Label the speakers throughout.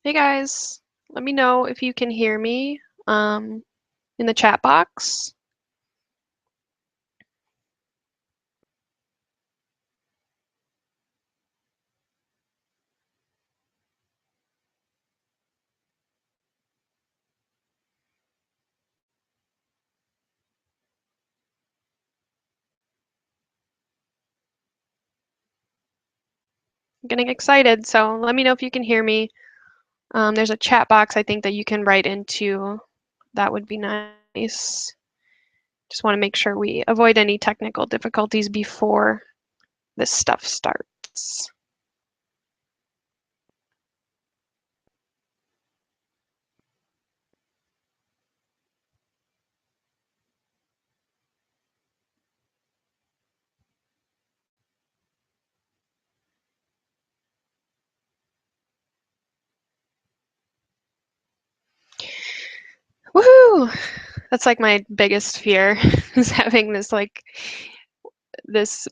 Speaker 1: Hey guys, let me know if you can hear me in the chat box. I'm getting excited, so let me know if you can hear me. There's a chat box I think that you can write into. That would be nice. Just want to make sure we avoid any technical difficulties before this stuff starts. Woohoo! That's like my biggest fear is having this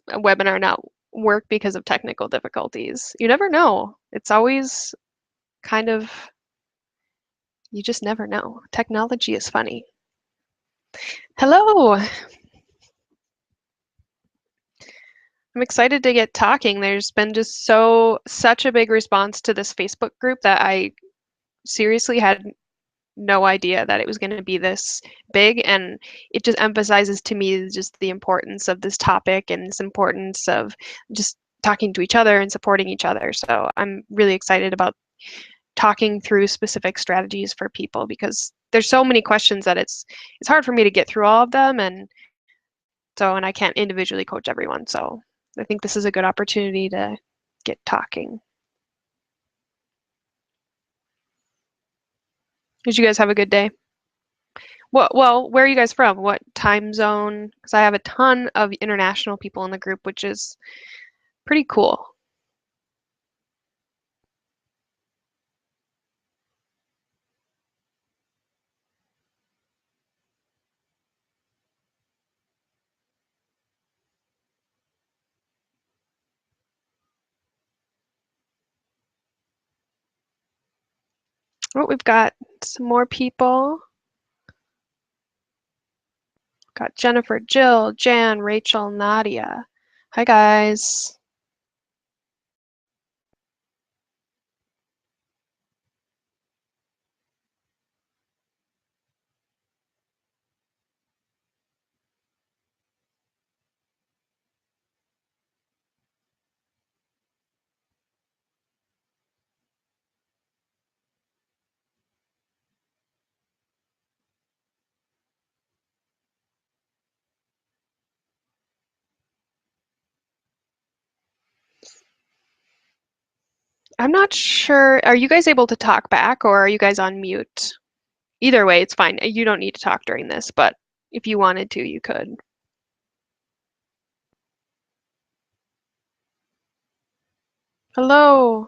Speaker 1: webinar not work because of technical difficulties. You never know. It's always kind of, you just never know. Technology is funny. Hello! I'm excited to get talking. There's been just such a big response to this Facebook group that I seriously had no idea that it was going to be this big, and it just emphasizes to me just the importance of this topic and this importance of just talking to each other and supporting each other. So I'm really excited about talking through specific strategies for people because there's so many questions that it's hard for me to get through all of them, and I can't individually coach everyone. So I think this is a good opportunity to get talking. Did you guys have a good day? Well, where are you guys from? What time zone? Because I have a ton of international people in the group, which is pretty cool. Oh, we've got some more people. Got Jennifer, Jill, Jan, Rachel, Nadia. Hi, guys. I'm not sure. Are you guys able to talk back or are you guys on mute? Either way, it's fine. You don't need to talk during this, but if you wanted to, you could. Hello.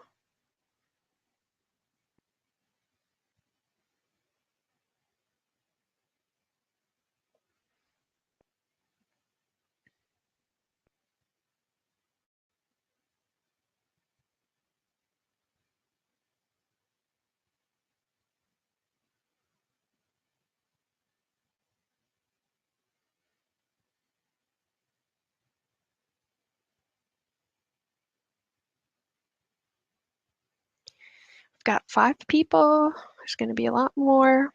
Speaker 1: We've got 5 people. There's going to be a lot more.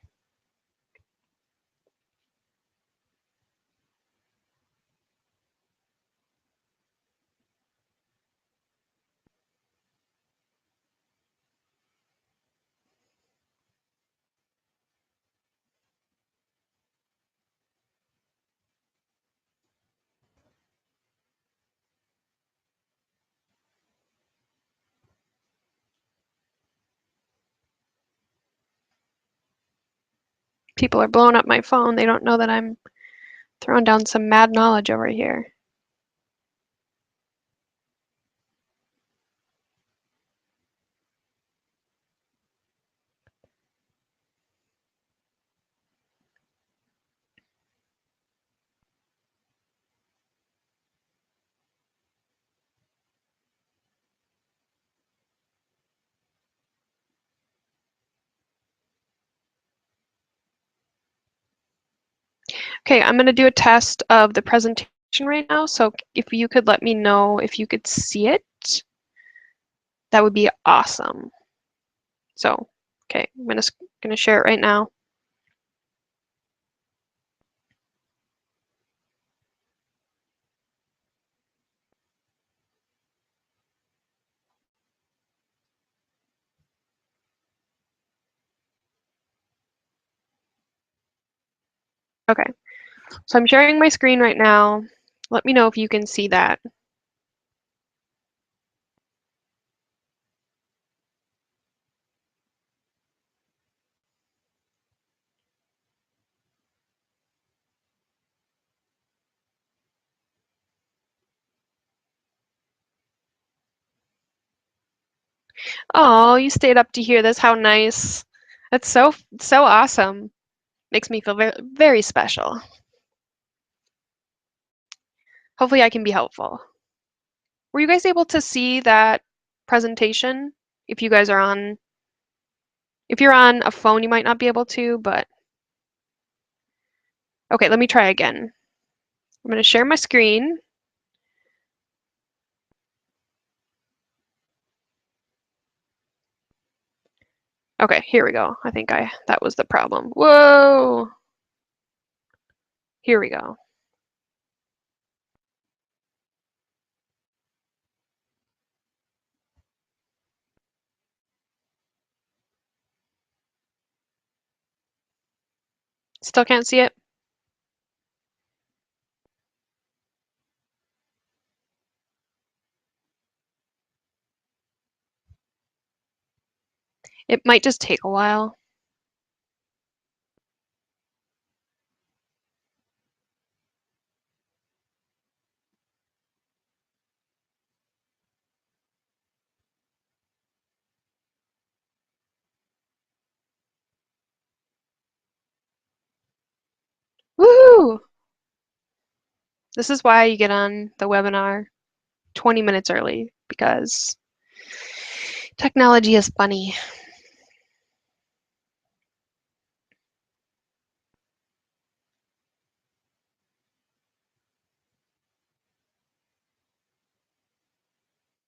Speaker 1: People are blowing up my phone. They don't know that I'm throwing down some mad knowledge over here. Okay, I'm going to do a test of the presentation right now. So if you could let me know if you could see it, that would be awesome. So, okay, I'm gonna share it right now. Okay, so I'm sharing my screen right now. Let me know if you can see that. Oh, you stayed up to hear this. How nice. That's so awesome. Makes me feel very, very special. Hopefully I can be helpful. Were you guys able to see that presentation? If you guys are on, if you're on a phone, you might not be able to, but okay, let me try again. I'm going to share my screen. Okay, here we go. I think that was the problem. Whoa! Here we go. Still can't see it? It might just take a while. Woohoo! This is why you get on the webinar 20 minutes early, because technology is funny.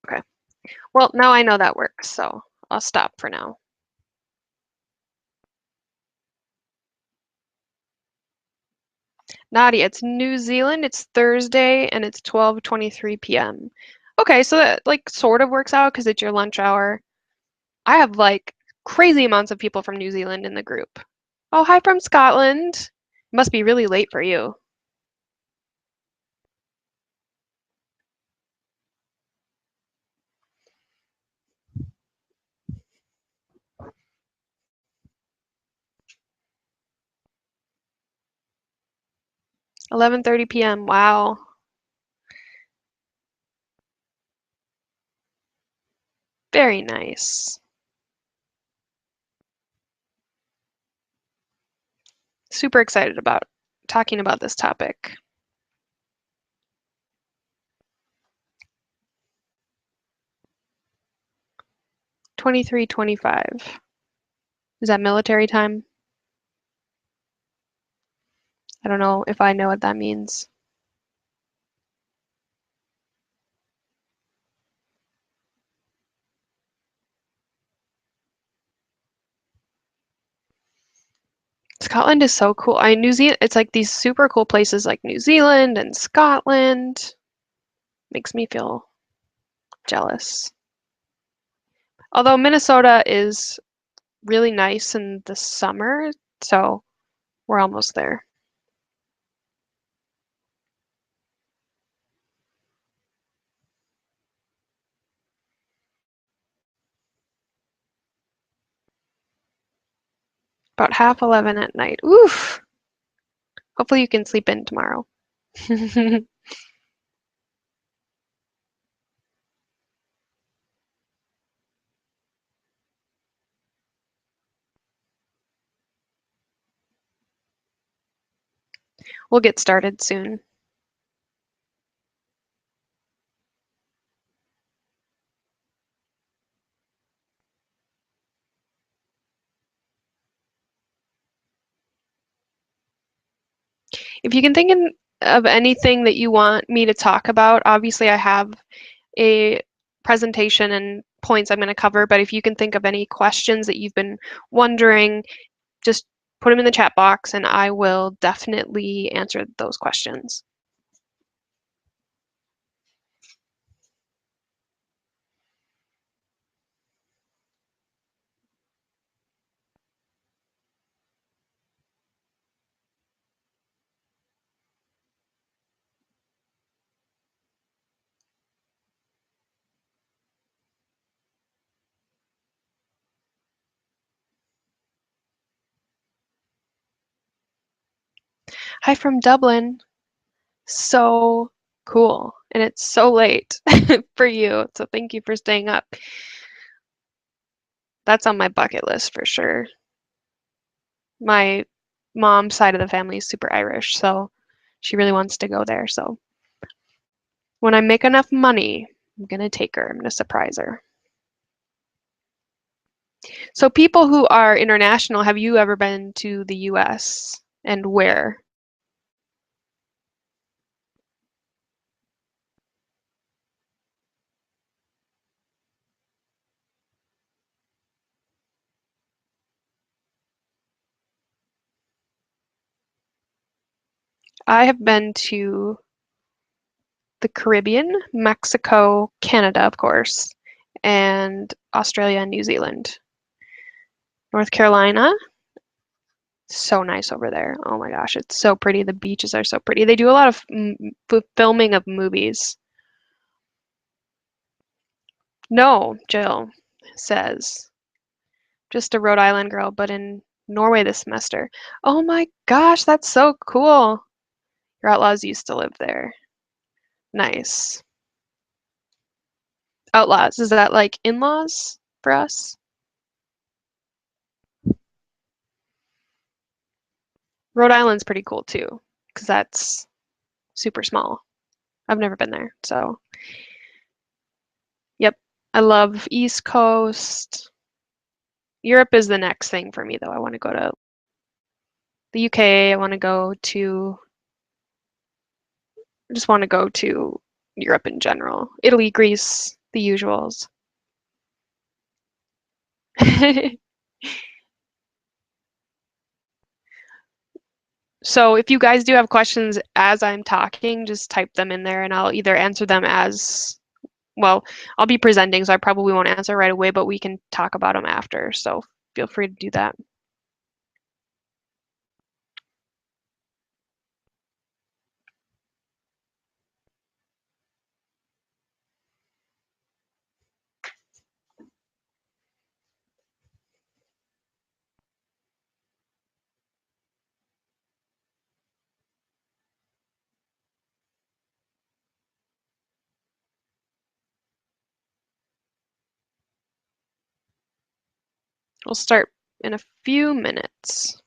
Speaker 1: Okay. Well, now I know that works, so I'll stop for now. Nadia, it's New Zealand, it's Thursday, and it's 12:23 p.m. Okay, so that like sort of works out because it's your lunch hour. I have like crazy amounts of people from New Zealand in the group. Oh, hi from Scotland. Must be really late for you. 11:30 p.m. Wow. Very nice. Super excited about talking about this topic. 23:25. Is that military time? I don't know if I know what that means. Scotland is so cool. New Zealand, it's like these super cool places like New Zealand and Scotland. Makes me feel jealous. Although Minnesota is really nice in the summer, so we're almost there. About half 11 at night. Oof. Hopefully you can sleep in tomorrow. We'll get started soon. If you can think of anything that you want me to talk about, obviously I have a presentation and points I'm going to cover, but if you can think of any questions that you've been wondering, just put them in the chat box and I will definitely answer those questions. Hi from Dublin. So cool. And it's so late for you. So thank you for staying up. That's on my bucket list for sure. My mom's side of the family is super Irish, so she really wants to go there. So when I make enough money, I'm gonna take her. I'm gonna surprise her. So people who are international, have you ever been to the US and where? I have been to the Caribbean, Mexico, Canada, of course, and Australia and New Zealand. North Carolina, so nice over there. Oh my gosh, it's so pretty. The beaches are so pretty. They do a lot of filming of movies. No, Jill says, just a Rhode Island girl, but in Norway this semester. Oh my gosh, that's so cool. Your outlaws used to live there. Nice. Outlaws, is that like in-laws for us? Rhode Island's pretty cool too, because that's super small. I've never been there, so yep. I love East Coast. Europe is the next thing for me though. I want to go to the UK. I want to go to I just want to go to Europe in general. Italy, Greece, the usuals. So if you guys do have questions as I'm talking, just type them in there and I'll either answer them as well, I'll be presenting, so I probably won't answer right away, but we can talk about them after. So feel free to do that. We'll start in a few minutes.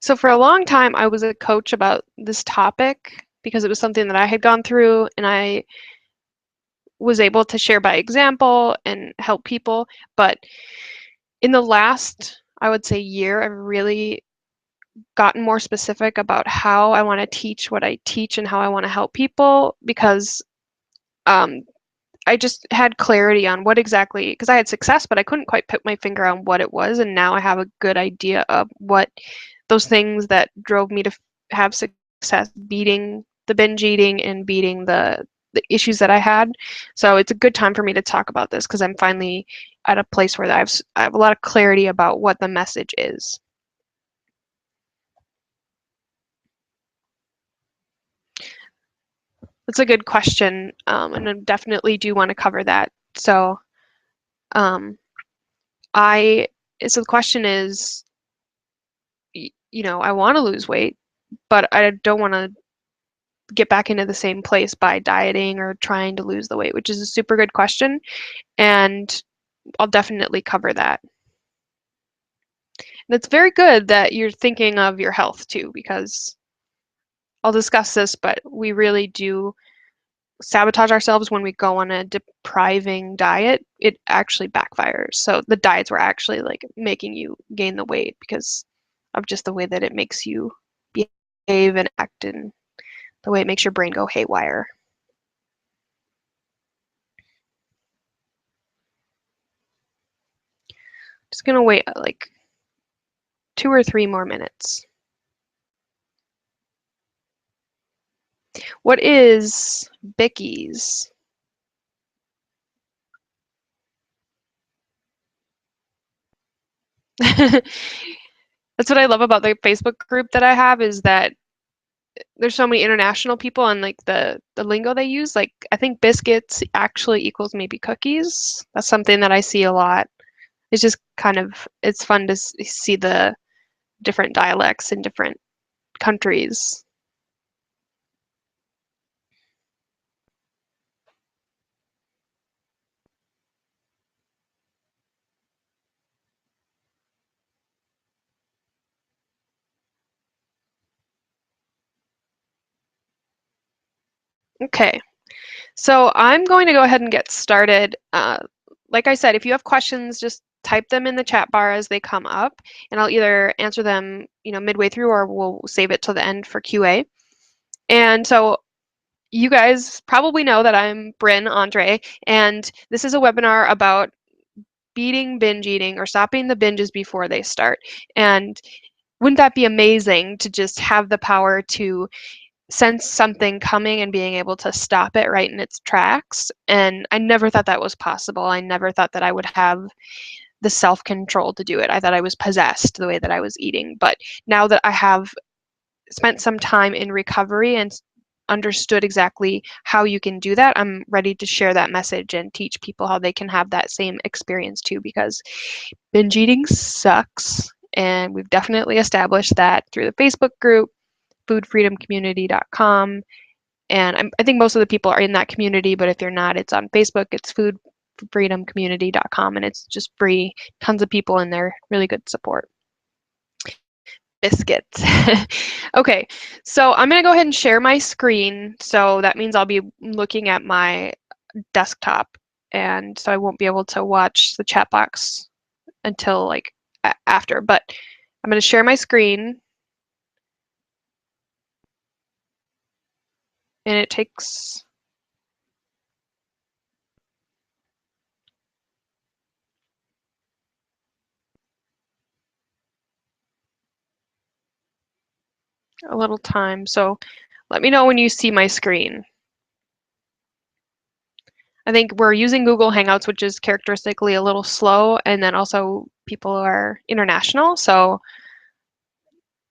Speaker 1: So for a long time, I was a coach about this topic because it was something that I had gone through and I was able to share by example and help people. But in the last, I would say, year, I've really gotten more specific about how I want to teach what I teach and how I want to help people because um, I just had clarity on what exactly, because I had success, but I couldn't quite put my finger on what it was. And now I have a good idea of what those things that drove me to have success beating the binge eating and beating the issues that I had. So it's a good time for me to talk about this because I'm finally at a place where I have a lot of clarity about what the message is. That's a good question, and I definitely do want to cover that. So, um, I So the question is, I want to lose weight, but I don't want to get back into the same place by dieting or trying to lose the weight, which is a super good question. And I'll definitely cover that. And it's very good that you're thinking of your health too, because I'll discuss this, but we really do sabotage ourselves when we go on a depriving diet. It actually backfires. So the diets were actually like making you gain the weight because of just the way that it makes you behave and act and the way it makes your brain go haywire. Just gonna wait like 2 or 3 more minutes. What is Bickies? That's what I love about the Facebook group that I have is that there's so many international people and like the lingo they use. Like I think biscuits actually equals maybe cookies. That's something that I see a lot. It's just kind of it's fun to see the different dialects in different countries. Okay, so I'm going to go ahead and get started. Like I said, if you have questions, just type them in the chat bar as they come up, and I'll either answer them, midway through, or we'll save it till the end for QA. And so you guys probably know that I'm Bryn Andre, and this is a webinar about beating binge eating or stopping the binges before they start. And wouldn't that be amazing to just have the power to sense something coming and being able to stop it right in its tracks? And I never thought that was possible. I never thought that I would have the self-control to do it. I thought I was possessed the way that I was eating. But now that I have spent some time in recovery and understood exactly how you can do that, I'm ready to share that message and teach people how they can have that same experience too, because binge eating sucks. And we've definitely established that through the Facebook group, foodfreedomcommunity.com. And I think most of the people are in that community, but if you're not, it's on Facebook. It's foodfreedomcommunity.com, and it's just free. Tons of people in there, really good support. Biscuits. Okay, so I'm gonna go ahead and share my screen. So that means I'll be looking at my desktop, and so I won't be able to watch the chat box until like after, but I'm gonna share my screen, and it takes a little time. So let me know when you see my screen. I think we're using Google Hangouts, which is characteristically a little slow, and then also people are international, so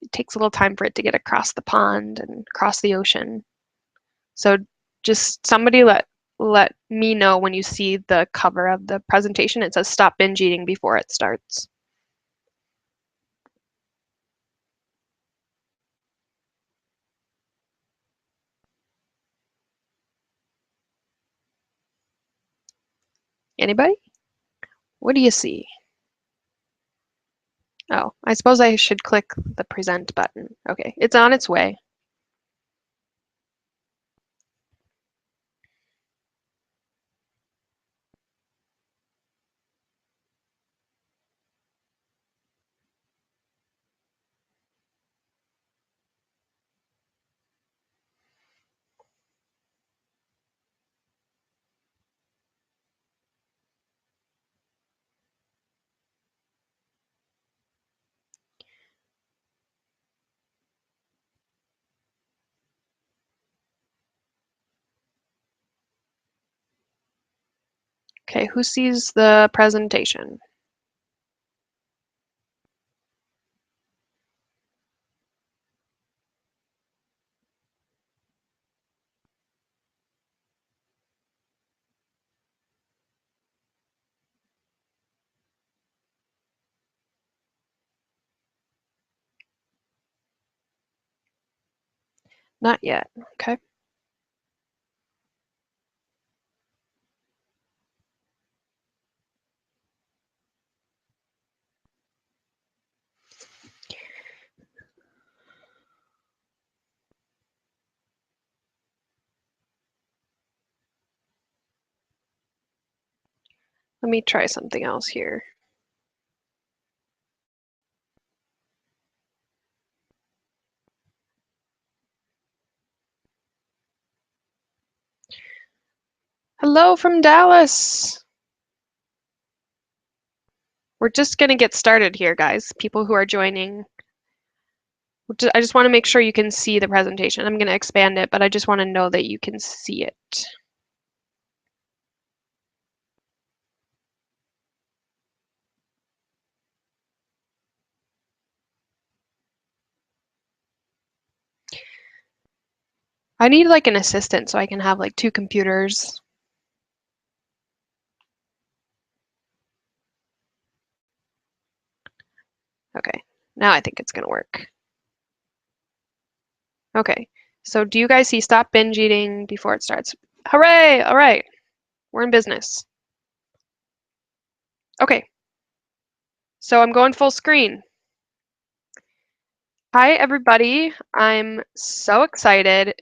Speaker 1: it takes a little time for it to get across the pond and across the ocean. So just somebody let me know when you see the cover of the presentation. It says stop binge eating before it starts. Anybody? What do you see? Oh, I suppose I should click the present button. Okay, it's on its way. Okay, who sees the presentation? Not yet. Okay. Let me try something else here. Hello from Dallas. We're just going to get started here, guys. People who are joining. I just want to make sure you can see the presentation. I'm going to expand it, but I just want to know that you can see it. I need like an assistant so I can have like two computers. Okay, now I think it's going to work. Okay, so do you guys see stop binge eating before it starts? Hooray! All right, we're in business. Okay, so I'm going full screen. Hi, everybody. I'm so excited.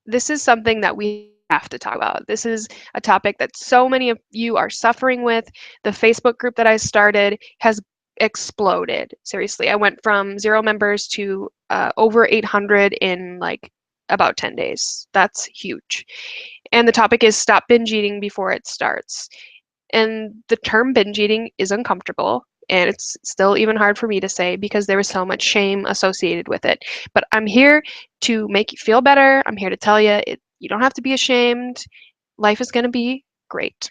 Speaker 1: This is something that we have to talk about. This is a topic that so many of you are suffering with. The Facebook group that I started has exploded. Seriously, I went from 0 members to over 800 in like about 10 days. That's huge. And the topic is stop binge eating before it starts. And the term binge eating is uncomfortable. And it's still even hard for me to say because there was so much shame associated with it. But I'm here to make you feel better. I'm here to tell you you don't have to be ashamed. Life is going to be great.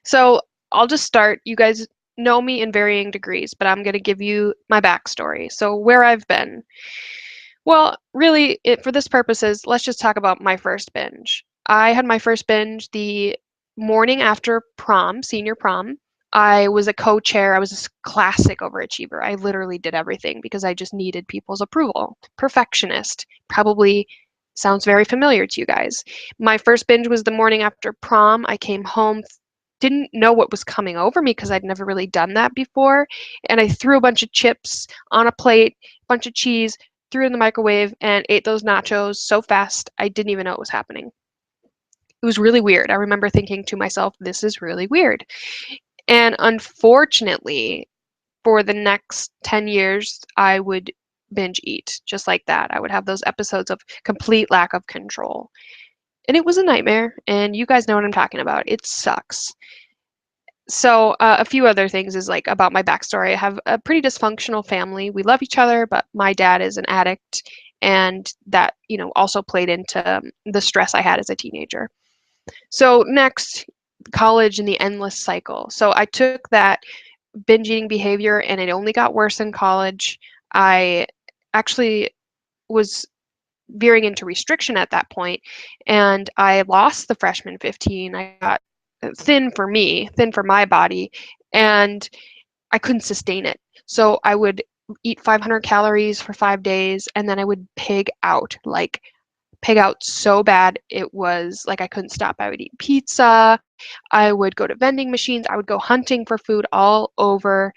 Speaker 1: So I'll just start. You guys know me in varying degrees, but I'm going to give you my backstory. So where I've been. Well, really, for this purposes, let's just talk about my first binge. I had my first binge the morning after prom, senior prom. I was a co-chair. I was a classic overachiever. I literally did everything because I just needed people's approval. Perfectionist. Probably sounds very familiar to you guys. My first binge was the morning after prom. I came home, didn't know what was coming over me because I'd never really done that before. And I threw a bunch of chips on a plate, a bunch of cheese, threw it in the microwave, and ate those nachos so fast I didn't even know it was happening. It was really weird. I remember thinking to myself, this is really weird. And unfortunately, for the next 10 years, I would binge eat just like that. I would have those episodes of complete lack of control. And it was a nightmare, and you guys know what I'm talking about. It sucks. So a few other things is like about my backstory. I have a pretty dysfunctional family. We love each other, but my dad is an addict, and that also played into the stress I had as a teenager. So next, college and the endless cycle. So I took that binge eating behavior, and it only got worse in college. I actually was veering into restriction at that point, and I lost the freshman 15. I got thin for me, thin for my body, and I couldn't sustain it. So I would eat 500 calories for 5 days, and then I would pig out so bad it was like I couldn't stop. I would eat pizza. I would go to vending machines. I would go hunting for food all over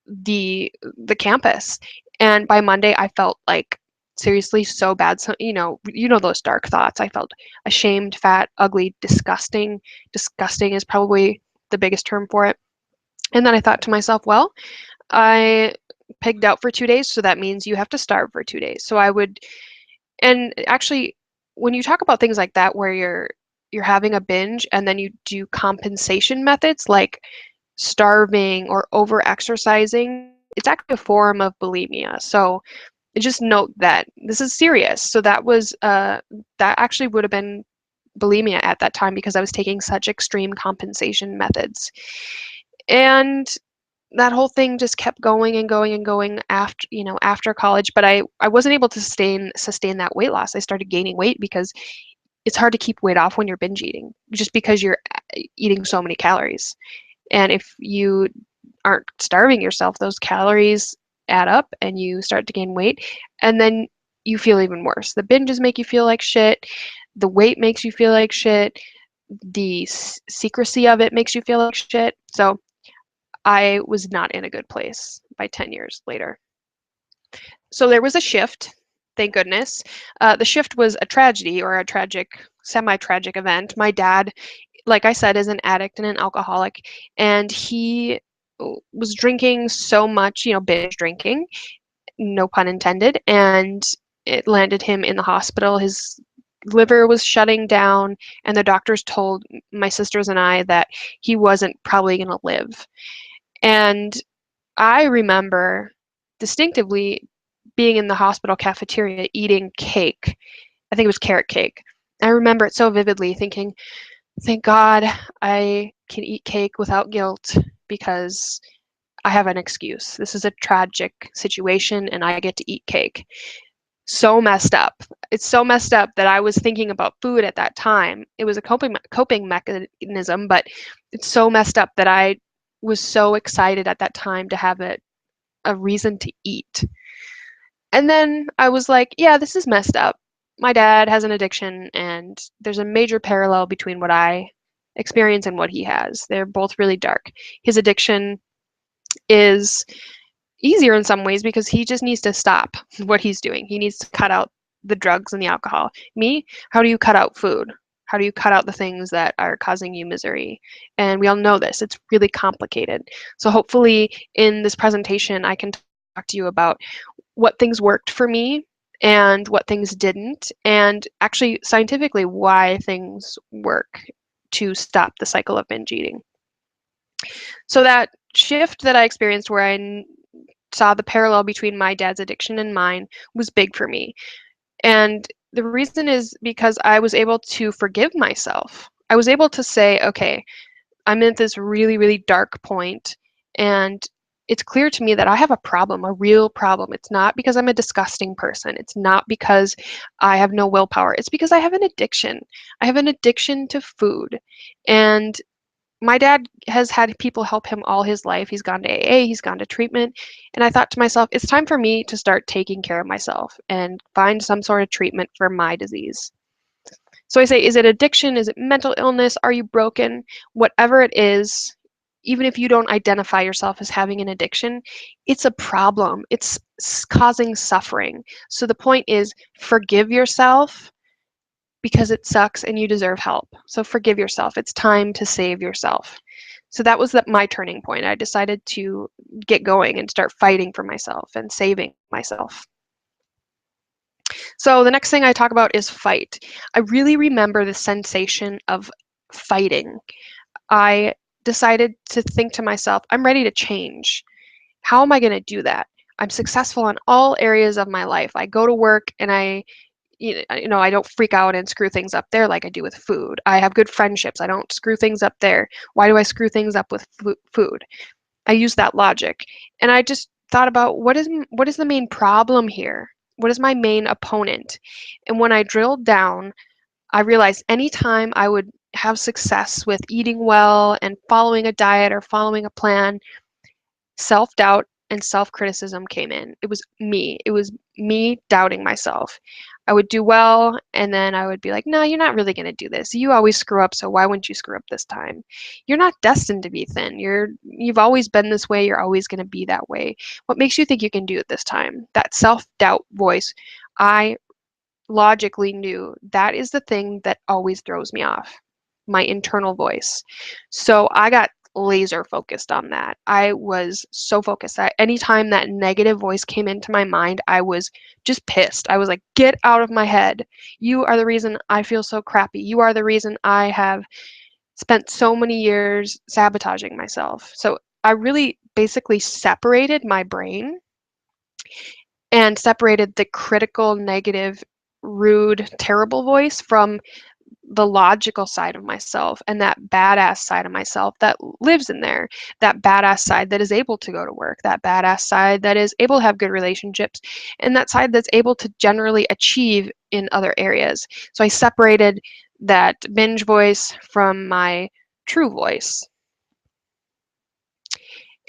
Speaker 1: the campus. And by Monday, I felt like seriously so bad. So those dark thoughts. I felt ashamed, fat, ugly, disgusting. Disgusting is probably the biggest term for it. And then I thought to myself, well, I pigged out for 2 days, so that means you have to starve for 2 days. So I would, and actually, when you talk about things like that, where you're having a binge and then you do compensation methods like starving or over exercising, it's actually a form of bulimia. So just note that this is serious. So that actually would have been bulimia at that time because I was taking such extreme compensation methods. And that whole thing just kept going and going and going after college, but I wasn't able to sustain that weight loss. I started gaining weight because it's hard to keep weight off when you're binge eating just because you're eating so many calories. And if you aren't starving yourself, those calories add up and you start to gain weight. And then you feel even worse. The binges make you feel like shit. The weight makes you feel like shit. The secrecy of it makes you feel like shit. So I was not in a good place by 10 years later. So there was a shift, thank goodness. The shift was a tragedy, or a tragic, semi-tragic event. My dad, like I said, is an addict and an alcoholic, and he was drinking so much, binge drinking, no pun intended, and it landed him in the hospital. His liver was shutting down, and the doctors told my sisters and I that he wasn't probably going to live. And I remember distinctively being in the hospital cafeteria eating cake. I think it was carrot cake. I remember it so vividly, thinking, thank God I can eat cake without guilt because I have an excuse. This is a tragic situation and I get to eat cake. So messed up. It's so messed up that I was thinking about food at that time. It was a coping mechanism, but it's so messed up that I was so excited at that time to have a reason to eat. And then I was like, yeah, this is messed up. My dad has an addiction, and there's a major parallel between what I experience and what he has. They're both really dark. His addiction is easier in some ways because he just needs to stop what he's doing. He needs to cut out the drugs and the alcohol. Me, how do you cut out food? How do you cut out the things that are causing you misery? And we all know this. It's really complicated. So hopefully in this presentation, I can talk to you about what things worked for me and what things didn't, and actually scientifically why things work to stop the cycle of binge eating. So that shift that I experienced where I saw the parallel between my dad's addiction and mine was big for me. And the reason is because I was able to forgive myself. I was able to say, okay, I'm at this really, really dark point, and it's clear to me that I have a problem, a real problem. It's not because I'm a disgusting person. It's not because I have no willpower. It's because I have an addiction. I have an addiction to food. And my dad has had people help him all his life. He's gone to AA, he's gone to treatment. And I thought to myself, it's time for me to start taking care of myself and find some sort of treatment for my disease. So I say, is it addiction? Is it mental illness? Are you broken? Whatever it is, even if you don't identify yourself as having an addiction, it's a problem. It's causing suffering. So the point is, forgive yourself because it sucks and you deserve help. So forgive yourself. It's time to save yourself. So that was my turning point. I decided to get going and start fighting for myself and saving myself. So the next thing I talk about is fight. I really remember the sensation of fighting. I decided to think to myself, I'm ready to change. How am I going to do that? I'm successful in all areas of my life. I go to work and I don't freak out and screw things up there like I do with food. I have good friendships. I don't screw things up there. Why do I screw things up with food? I use that logic. And I just thought about what is the main problem here? What is my main opponent? And when I drilled down, I realized anytime I would have success with eating well and following a diet or following a plan, self-doubt and self-criticism came in. It was me. It was me doubting myself. I would do well, and then I would be like, no, you're not really going to do this. You always screw up, so why wouldn't you screw up this time? You're not destined to be thin. You've always been this way. You're always going to be that way. What makes you think you can do it this time? That self-doubt voice, I logically knew that is the thing that always throws me off, my internal voice. So I got laser focused on that. I was so focused that anytime that negative voice came into my mind, I was just pissed. I was like, get out of my head. You are the reason I feel so crappy. You are the reason I have spent so many years sabotaging myself. So I really basically separated my brain and separated the critical, negative, rude, terrible voice from the logical side of myself and that badass side of myself that lives in there, that badass side that is able to go to work, that badass side that is able to have good relationships, and that side that's able to generally achieve in other areas. So I separated that binge voice from my true voice.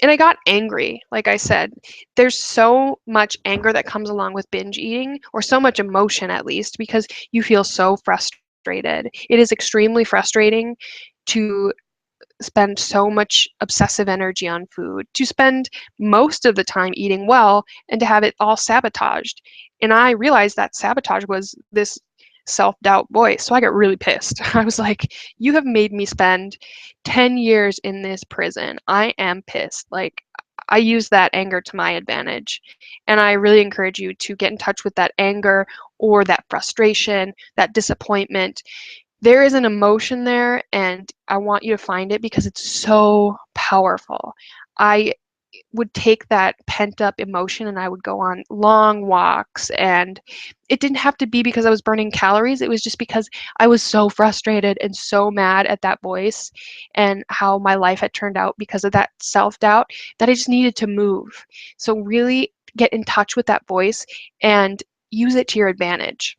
Speaker 1: And I got angry, like I said. There's so much anger that comes along with binge eating, or so much emotion at least, because you feel so frustrated. It is extremely frustrating to spend so much obsessive energy on food, to spend most of the time eating well, and to have it all sabotaged. And I realized that sabotage was this self-doubt voice. So I got really pissed. I was like, you have made me spend 10 years in this prison. I am pissed. Like, I use that anger to my advantage. And I really encourage you to get in touch with that anger or that frustration, that disappointment. There is an emotion there, and I want you to find it because it's so powerful. I would take that pent up emotion and I would go on long walks, and it didn't have to be because I was burning calories. It was just because I was so frustrated and so mad at that voice and how my life had turned out because of that self-doubt, that I just needed to move. So really get in touch with that voice and use it to your advantage.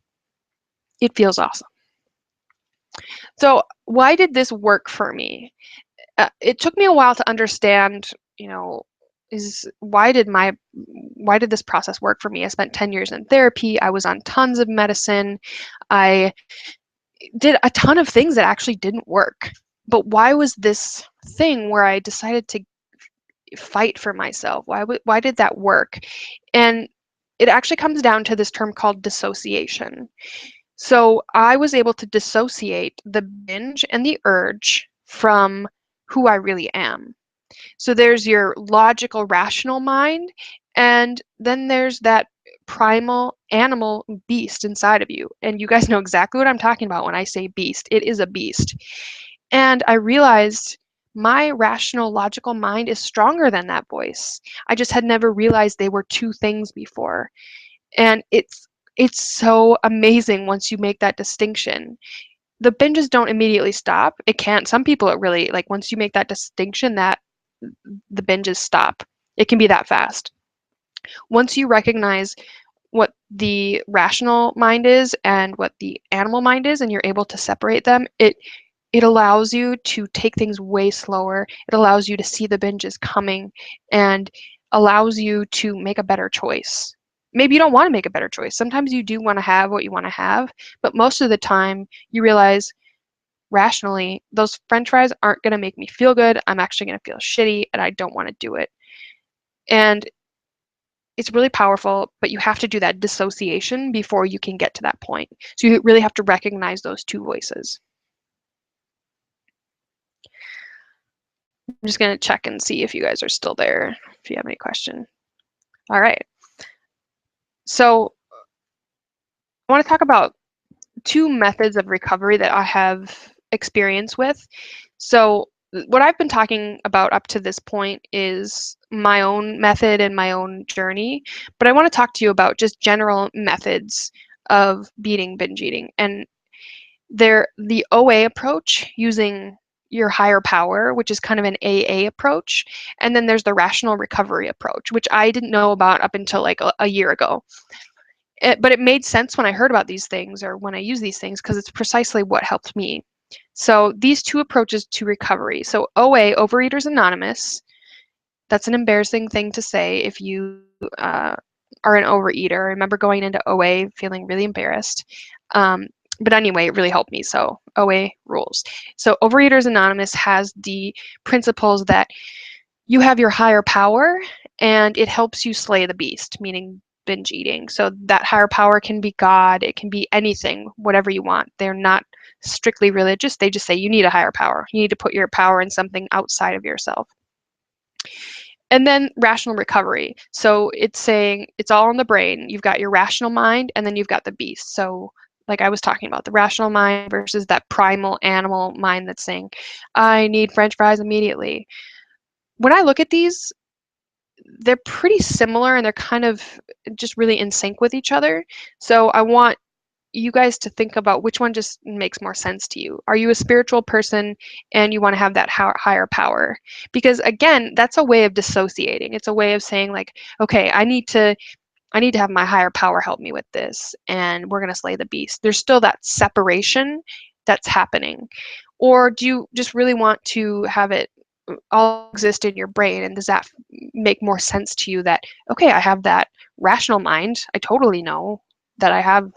Speaker 1: It feels awesome. So why did this work for me? It took me a while to understand, is why did this process work for me? I spent 10 years in therapy. I was on tons of medicine. I did a ton of things that actually didn't work. But why was this thing where I decided to fight for myself? Why did that work? And it actually comes down to this term called dissociation. So I was able to dissociate the binge and the urge from who I really am. So there's your logical, rational mind, and then there's that primal animal beast inside of you. And you guys know exactly what I'm talking about when I say beast. It is a beast. And I realized my rational, logical mind is stronger than that voice. I just had never realized they were two things before. And it's so amazing once you make that distinction. The binges don't immediately stop. It can't. Some people, it really, like, once you make that distinction, that the binges stop. It can be that fast. Once you recognize what the rational mind is and what the animal mind is, and you're able to separate them, it allows you to take things way slower. It allows you to see the binges coming and allows you to make a better choice. Maybe you don't want to make a better choice. Sometimes you do want to have what you want to have, but most of the time you realize rationally those french fries aren't going to make me feel good. I'm actually going to feel shitty and I don't want to do it. And it's really powerful, but you have to do that dissociation before you can get to that point. So you really have to recognize those two voices. I'm just going to check and see if you guys are still there, if you have any question. All right. So I want to talk about two methods of recovery that I have experience with. So what I've been talking about up to this point is my own method and my own journey, but I want to talk to you about just general methods of beating binge eating. And they're the OA approach, using your higher power, which is kind of an AA approach. And then there's the rational recovery approach, which I didn't know about up until like a year ago. But it made sense when I heard about these things or when I use these things because it's precisely what helped me. So these two approaches to recovery. So OA, Overeaters Anonymous, that's an embarrassing thing to say if you are an overeater. I remember going into OA feeling really embarrassed. But anyway, it really helped me. So OA rules. So Overeaters Anonymous has the principles that you have your higher power and it helps you slay the beast, meaning binge eating. So that higher power can be God, it can be anything, whatever you want. They're not strictly religious. They just say you need a higher power. You need to put your power in something outside of yourself. And then rational recovery. So it's saying it's all in the brain. You've got your rational mind and then you've got the beast. So like I was talking about, the rational mind versus that primal animal mind that's saying, I need French fries immediately. When I look at these, they're pretty similar and they're kind of just really in sync with each other. So I want you guys to think about which one just makes more sense to you. Are you a spiritual person and you want to have that higher power? Because again, that's a way of dissociating. It's a way of saying like, okay, I need to have my higher power help me with this and we're going to slay the beast. There's still that separation that's happening. Or do you just really want to have it all exist in your brain, and does that make more sense to you that, okay, I have that rational mind, I totally know that I have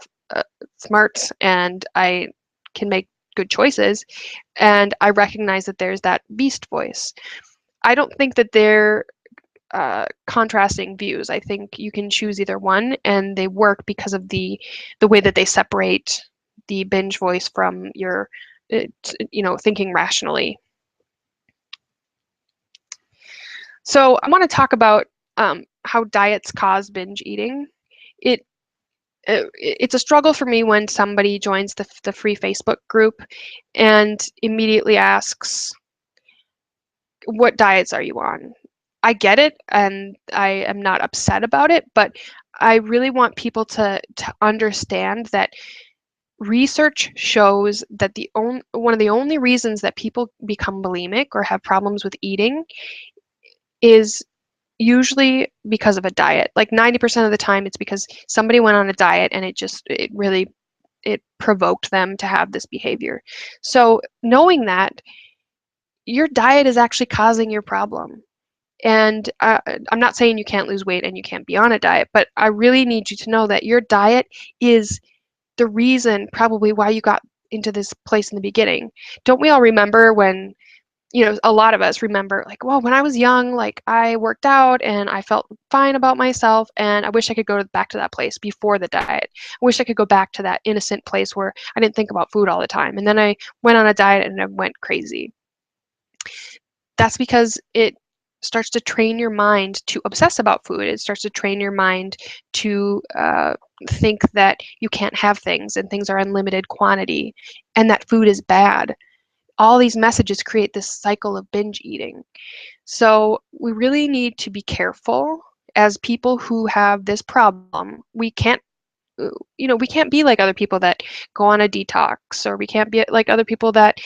Speaker 1: smarts and I can make good choices, and I recognize that there's that beast voice. I don't think that they're contrasting views. I think you can choose either one, and they work because of the way that they separate the binge voice from your thinking rationally. So I want to talk about how diets cause binge eating. It it's a struggle for me when somebody joins the free Facebook group and immediately asks, what diets are you on? I get it, and I am not upset about it, but I really want people to understand that research shows that one of the only reasons that people become bulimic or have problems with eating is usually because of a diet. Like 90% of the time, it's because somebody went on a diet and it really provoked them to have this behavior. So knowing that, your diet is actually causing your problem. And I'm not saying you can't lose weight and you can't be on a diet, but I really need you to know that your diet is the reason probably why you got into this place in the beginning. Don't we all remember when, a lot of us remember, like, well, when I was young, like, I worked out and I felt fine about myself, and I wish I could go back to that place before the diet. I wish I could go back to that innocent place where I didn't think about food all the time. And then I went on a diet and I went crazy. That's because it starts to train your mind to obsess about food. It starts to train your mind to think that you can't have things and things are unlimited quantity and that food is bad. All these messages create this cycle of binge eating. So we really need to be careful as people who have this problem. We can't be like other people that go on a detox, or we can't be like other people that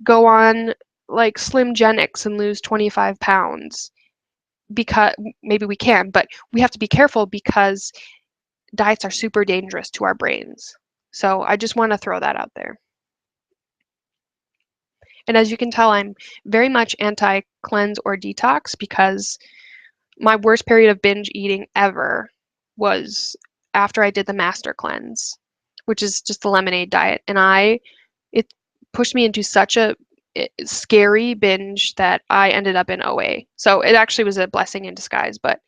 Speaker 1: go on like Slimgenics and lose 25 pounds, because maybe we can, but we have to be careful because diets are super dangerous to our brains. So I just want to throw that out there. And as you can tell, I'm very much anti-cleanse or detox, because my worst period of binge eating ever was after I did the master cleanse, which is just the lemonade diet. And it pushed me into such a scary binge that I ended up in OA. So it actually was a blessing in disguise. But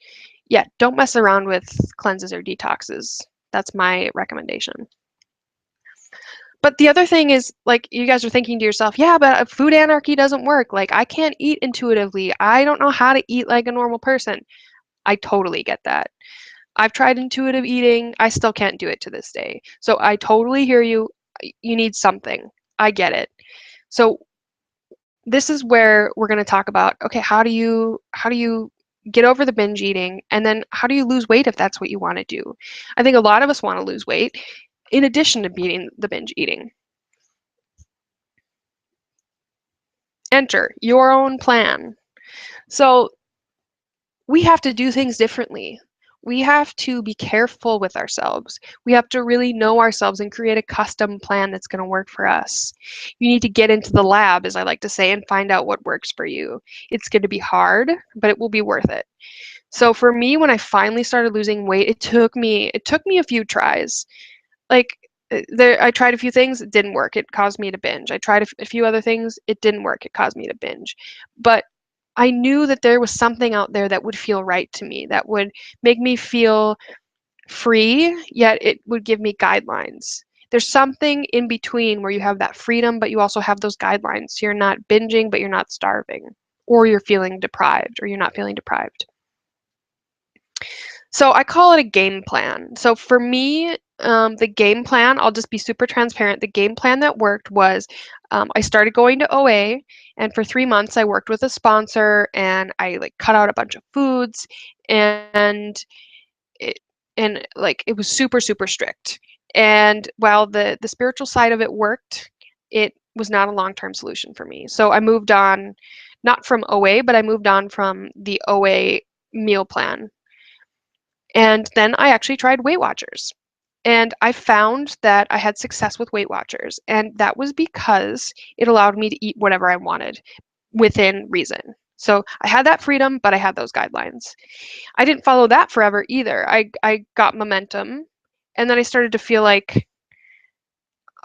Speaker 1: yeah, don't mess around with cleanses or detoxes. That's my recommendation. But the other thing is, like, you guys are thinking to yourself, yeah, but food anarchy doesn't work. Like, I can't eat intuitively. I don't know how to eat like a normal person. I totally get that. I've tried intuitive eating. I still can't do it to this day. So I totally hear you. You need something. I get it. So this is where we're going to talk about, okay, how do you get over the binge eating, and then how do you lose weight if that's what you want to do? I think a lot of us want to lose weight in addition to beating the binge eating. Enter your own plan. So we have to do things differently. We have to be careful with ourselves. We have to really know ourselves and create a custom plan that's going to work for us. You need to get into the lab, as I like to say, and find out what works for you. It's going to be hard, but it will be worth it. So for me, when I finally started losing weight, it took me a few tries. Like, I tried a few things, it didn't work. It caused me to binge. I tried a few other things, it didn't work. It caused me to binge. But I knew that there was something out there that would feel right to me, that would make me feel free, yet it would give me guidelines. There's something in between where you have that freedom, but you also have those guidelines. So you're not binging, but you're not starving, or you're feeling deprived, or you're not feeling deprived. So I call it a game plan. So for me, the game plan, I'll just be super transparent. The game plan that worked was, I started going to OA, and for 3 months I worked with a sponsor, and I like cut out a bunch of foods, and it it was super, super strict. And while the spiritual side of it worked, it was not a long-term solution for me. So I moved on, not from OA, but I moved on from the OA meal plan. And then I actually tried Weight Watchers. And I found that I had success with Weight Watchers. And that was because it allowed me to eat whatever I wanted within reason. So I had that freedom, but I had those guidelines. I didn't follow that forever either. I got momentum, and then I started to feel like,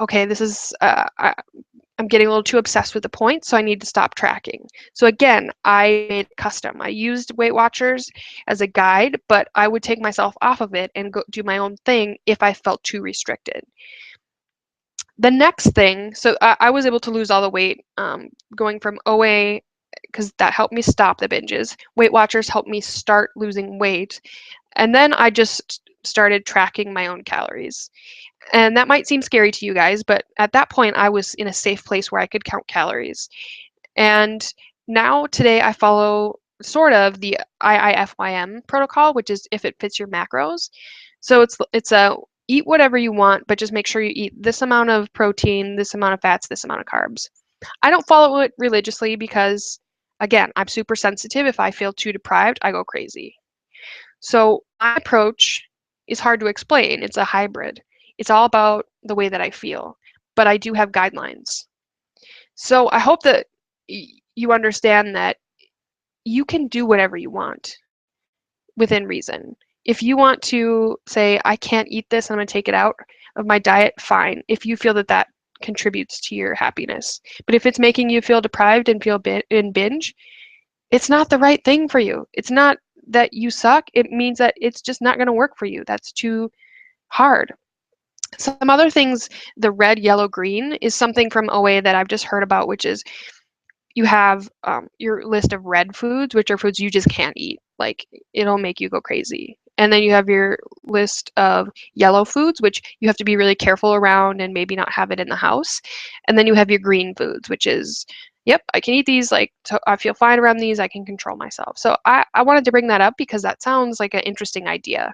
Speaker 1: okay, this is I'm getting a little too obsessed with the points, so I need to stop tracking. So again, I made it custom. I used Weight Watchers as a guide, but I would take myself off of it and go do my own thing if I felt too restricted. The next thing, so I was able to lose all the weight going from OA, because that helped me stop the binges. Weight Watchers helped me start losing weight. And then I just started tracking my own calories. And that might seem scary to you guys, but at that point, I was in a safe place where I could count calories. And now, today, I follow sort of the IIFYM protocol, which is if it fits your macros. So it's a eat whatever you want, but just make sure you eat this amount of protein, this amount of fats, this amount of carbs. I don't follow it religiously because, again, I'm super sensitive. If I feel too deprived, I go crazy. So my approach is hard to explain. It's a hybrid. It's all about the way that I feel, but I do have guidelines. So I hope that you understand that you can do whatever you want within reason. If you want to say, I can't eat this, I'm going to take it out of my diet, fine. If you feel that that contributes to your happiness. But if it's making you feel deprived and feel in binge, it's not the right thing for you. It's not that you suck. It means that it's just not going to work for you. That's too hard. Some other things, the red, yellow, green is something from OA that I've just heard about, which is you have your list of red foods, which are foods you just can't eat. Like, it'll make you go crazy. And then you have your list of yellow foods, which you have to be really careful around and maybe not have it in the house. And then you have your green foods, which is, yep, I can eat these. Like, I feel fine around these. I can control myself. So I wanted to bring that up because that sounds like an interesting idea.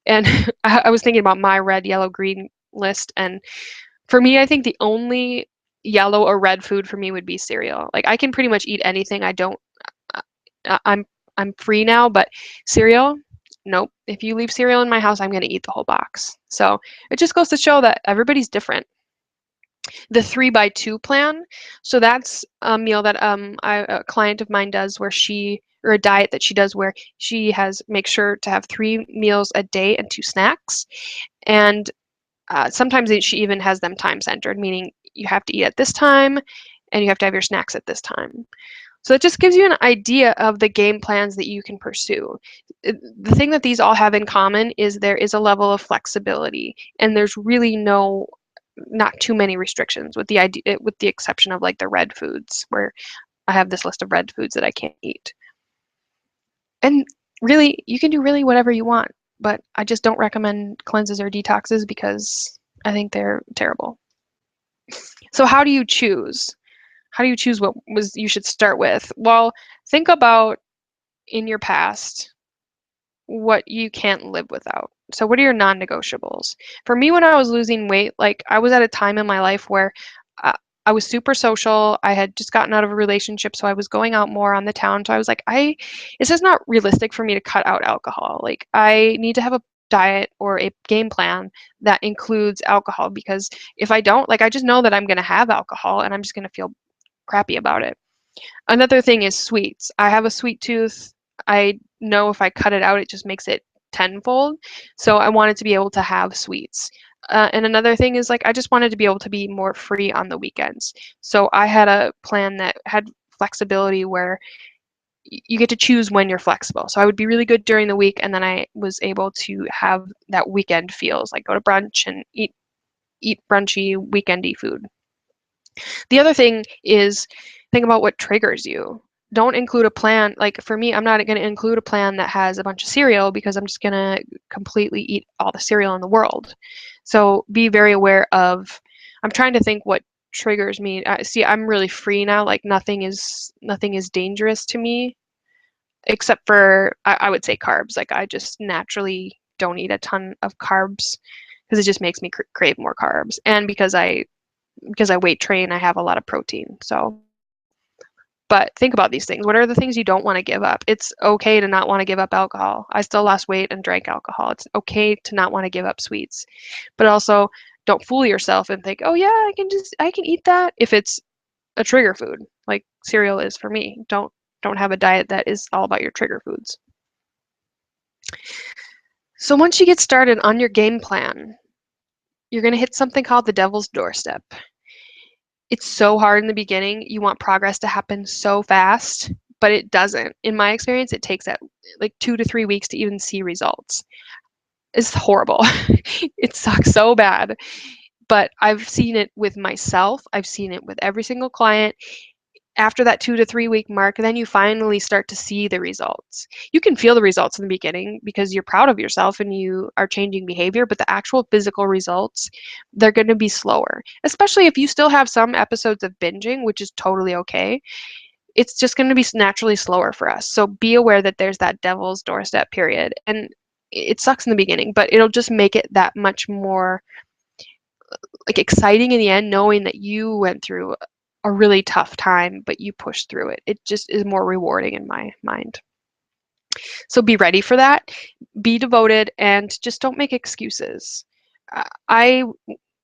Speaker 1: And I was thinking about my red, yellow, green list. And for me, I think the only yellow or red food for me would be cereal. Like, I can pretty much eat anything. I don't I'm free now, but cereal, nope. If you leave cereal in my house, I'm going to eat the whole box. So it just goes to show that everybody's different. The 3x2 plan, so that's a meal that a client of mine does where or a diet that she does where she makes sure to have 3 meals a day and 2 snacks. And sometimes she even has them time centered, meaning you have to eat at this time and you have to have your snacks at this time. So it just gives you an idea of the game plans that you can pursue. The thing that these all have in common is there is a level of flexibility, and there's really not too many restrictions, with the exception of like the red foods, where I have this list of red foods that I can't eat. And really, you can do really whatever you want, but I just don't recommend cleanses or detoxes because I think they're terrible. So how do you choose? How do you choose what you should start with? Well, think about in your past what you can't live without. So what are your non-negotiables? For me, when I was losing weight, like, I was at a time in my life where I was super social. I had just gotten out of a relationship, so I was going out more on the town. So I was like, it's just not realistic for me to cut out alcohol. Like, I need to have a diet or a game plan that includes alcohol, because if I don't, like, I just know that I'm going to have alcohol and I'm just going to feel crappy about it. Another thing is sweets. I have a sweet tooth. I know if I cut it out, it just makes it tenfold. So I wanted to be able to have sweets. And another thing is, like, I just wanted to be able to be more free on the weekends. So I had a plan that had flexibility where you get to choose when you're flexible. So I would be really good during the week, and then I was able to have that weekend feels, like go to brunch and eat brunchy weekendy food. The other thing is, think about what triggers you. Don't include a plan. Like, for me, I'm not going to include a plan that has a bunch of cereal because I'm just going to completely eat all the cereal in the world. So be very aware of, I'm trying to think what triggers me. See, I'm really free now. Like, nothing is dangerous to me, except for, I would say, carbs. Like, I just naturally don't eat a ton of carbs because it just makes me crave more carbs. And because I weight train, I have a lot of protein. So, but think about these things. What are the things you don't want to give up? It's okay to not want to give up alcohol. I still lost weight and drank alcohol. It's okay to not want to give up sweets. But also, don't fool yourself and think, oh yeah, I can eat that if it's a trigger food, like cereal is for me. Don't don't have a diet that is all about your trigger foods. So once you get started on your game plan, you're going to hit something called the devil's doorstep. It's so hard in the beginning. You want progress to happen so fast, but it doesn't. In my experience, it takes like 2 to 3 weeks to even see results. It's horrible. It sucks so bad. But I've seen it with myself. I've seen it with every single client. After that 2 to 3 week mark, then you finally start to see the results. You can feel the results in the beginning because you're proud of yourself and you are changing behavior, but the actual physical results, they're going to be slower, especially if you still have some episodes of binging, which is totally okay. It's just going to be naturally slower for us. So be aware that there's that devil's doorstep period. And it sucks in the beginning, but it'll just make it that much more like exciting in the end, knowing that you went through a really tough time, but you pushed through it. It just is more rewarding in my mind. So be ready for that. Be devoted and just don't make excuses. I,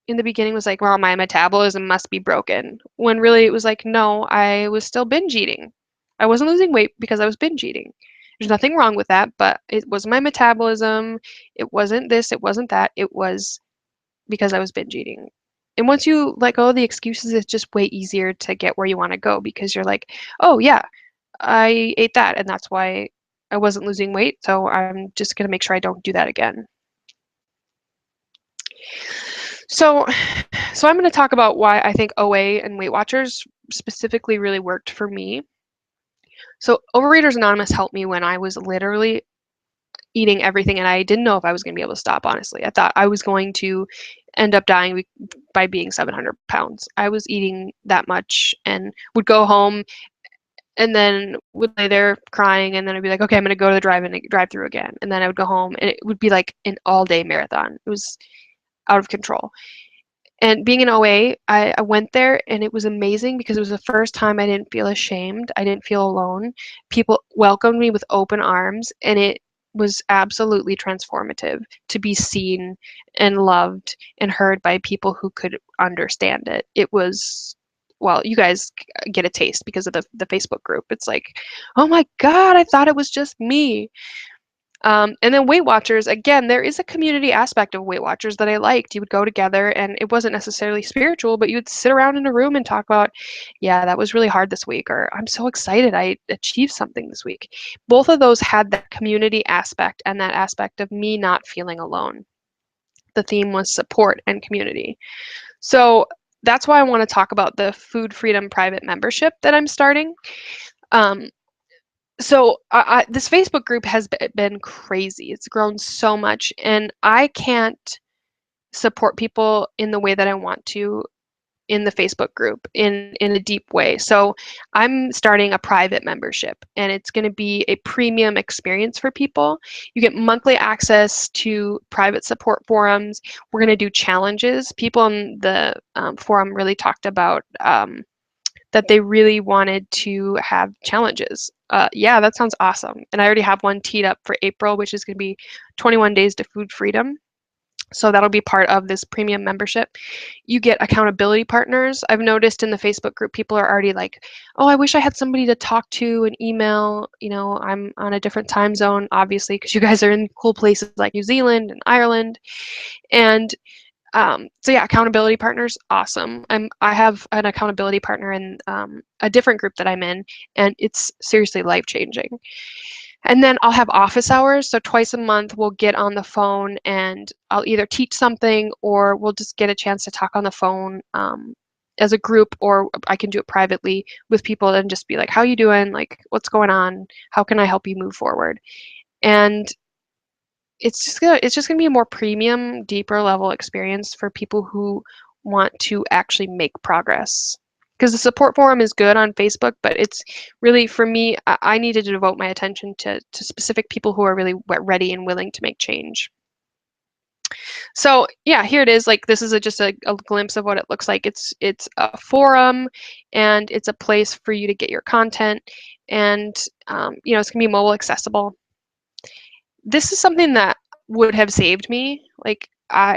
Speaker 1: in the beginning, was like, well, my metabolism must be broken. When really it was like, no, I was still binge eating. I wasn't losing weight because I was binge eating. There's nothing wrong with that, but it was my metabolism. It wasn't this, it wasn't that. It was because I was binge eating. And once you let go of the excuses, it's just way easier to get where you want to go because you're like, oh, yeah, I ate that, and that's why I wasn't losing weight. So I'm just going to make sure I don't do that again. So, I'm going to talk about why I think OA and Weight Watchers specifically really worked for me. So Overeaters Anonymous helped me when I was literally eating everything and I didn't know if I was going to be able to stop, honestly. I thought I was going to end up dying by being 700 pounds. I was eating that much and would go home and then would lay there crying, and then I'd be like, okay, I'm going to go to the drive-through again. And then I would go home and it would be like an all-day marathon. It was out of control. And being an OA, I went there and it was amazing because it was the first time I didn't feel ashamed. I didn't feel alone. People welcomed me with open arms, and it was absolutely transformative to be seen and loved and heard by people who could understand it. It was, well, you guys get a taste because of the Facebook group. It's like, oh my God, I thought it was just me. And then Weight Watchers, again, there is a community aspect of Weight Watchers that I liked. You would go together and it wasn't necessarily spiritual, but you would sit around in a room and talk about, yeah, that was really hard this week, or I'm so excited I achieved something this week. Both of those had that community aspect and that aspect of me not feeling alone. The theme was support and community. So that's why I want to talk about the Food Freedom Private Membership that I'm starting. So this Facebook group has been crazy. It's grown so much, and I can't support people in the way that I want to in the Facebook group in a deep way. So I'm starting a private membership, and it's going to be a premium experience for people. You get monthly access to private support forums. We're going to do challenges. People in the forum really talked about that they really wanted to have challenges. Yeah, that sounds awesome. And I already have one teed up for April, which is going to be 21 days to food freedom. So that'll be part of this premium membership. You get accountability partners. I've noticed in the Facebook group, people are already like, oh, I wish I had somebody to talk to and email. You know, I'm on a different time zone, obviously, because you guys are in cool places like New Zealand and Ireland. And so yeah, accountability partners, awesome. I have an accountability partner in a different group that I'm in, and it's seriously life-changing. And then I'll have office hours, so twice a month we'll get on the phone and I'll either teach something or we'll just get a chance to talk on the phone as a group, or I can do it privately with people and just be like, how you doing? Like, what's going on? How can I help you move forward? And it's just gonna be a more premium, deeper level experience for people who want to actually make progress. Because the support forum is good on Facebook, but it's really, for me, I needed to devote my attention to specific people who are really ready and willing to make change. So yeah, here it is. Like, this is just a glimpse of what it looks like. It's a forum, and it's a place for you to get your content, and you know, it's gonna be mobile accessible. This is something that would have saved me. Like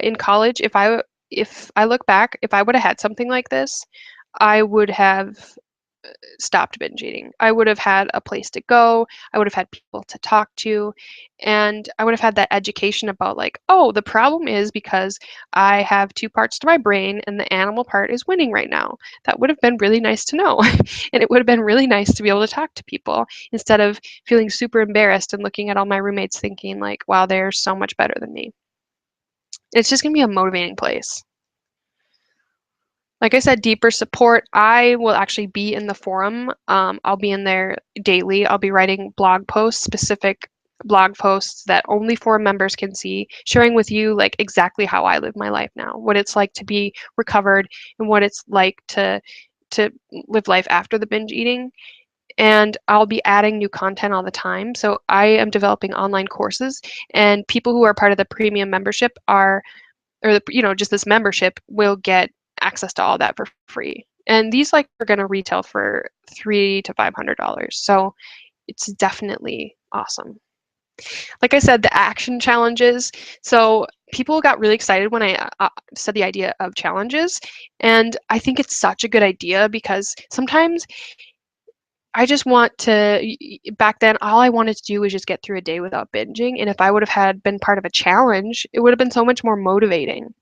Speaker 1: in college, if I look back, if I would have had something like this, I would have stopped binge eating. I would have had a place to go, I would have had people to talk to, and I would have had that education about like, oh, the problem is because I have two parts to my brain and the animal part is winning right now. That would have been really nice to know. And it would have been really nice to be able to talk to people instead of feeling super embarrassed and looking at all my roommates thinking like, wow, they're so much better than me. It's just gonna be a motivating place. Like I said, deeper support. I will actually be in the forum. I'll be in there daily. I'll be writing blog posts, specific blog posts that only forum members can see, sharing with you like exactly how I live my life now, what it's like to be recovered, and what it's like to live life after the binge eating. And I'll be adding new content all the time. So I am developing online courses, and people who are part of the premium membership are or just this membership will get access to all that for free. And these like are going to retail for $300 to $500. So it's definitely awesome. Like I said, the action challenges. So people got really excited when I said the idea of challenges. And I think it's such a good idea because sometimes I just want to, back then, all I wanted to do was just get through a day without binging. And if I would have had been part of a challenge, it would have been so much more motivating.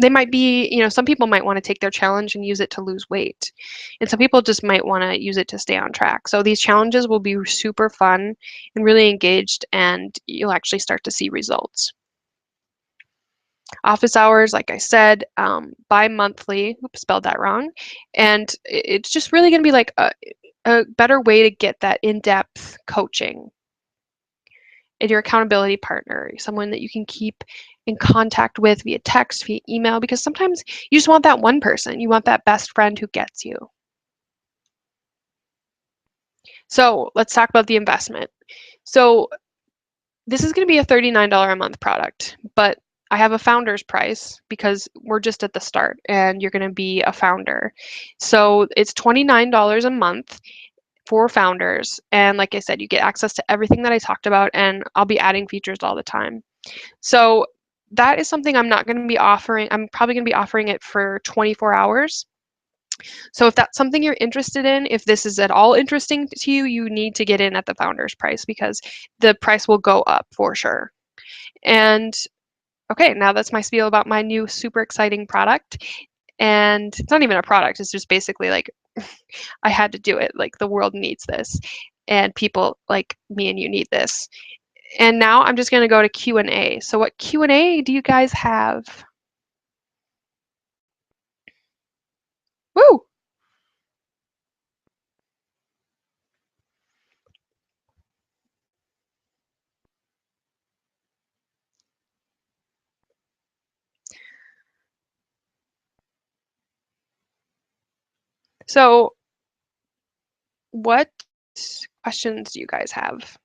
Speaker 1: They might be, some people might want to take their challenge and use it to lose weight. And some people just might want to use it to stay on track. So these challenges will be super fun and really engaged, and you'll actually start to see results. Office hours, like I said, bi-monthly, oops, spelled that wrong. And it's just really going to be like a better way to get that in-depth coaching. And your accountability partner, someone that you can keep in contact with via text, via email, because sometimes you just want that one person. You want that best friend who gets you. So let's talk about the investment. So this is going to be a $39 a month product, but I have a founder's price because we're just at the start and you're going to be a founder. So it's $29 a month for founders. And like I said, you get access to everything that I talked about, and I'll be adding features all the time. So that is something I'm not going to be offering. I'm probably going to be offering it for 24 hours. So if that's something you're interested in, if this is at all interesting to you, you need to get in at the founder's price because the price will go up for sure. And okay, now that's my spiel about my new super exciting product. And it's not even a product, it's just basically like I had to do it. Like the world needs this, and people like me and you need this. And now I'm just going to go to Q&A. So what Q&A do you guys have? Woo! So what questions do you guys have?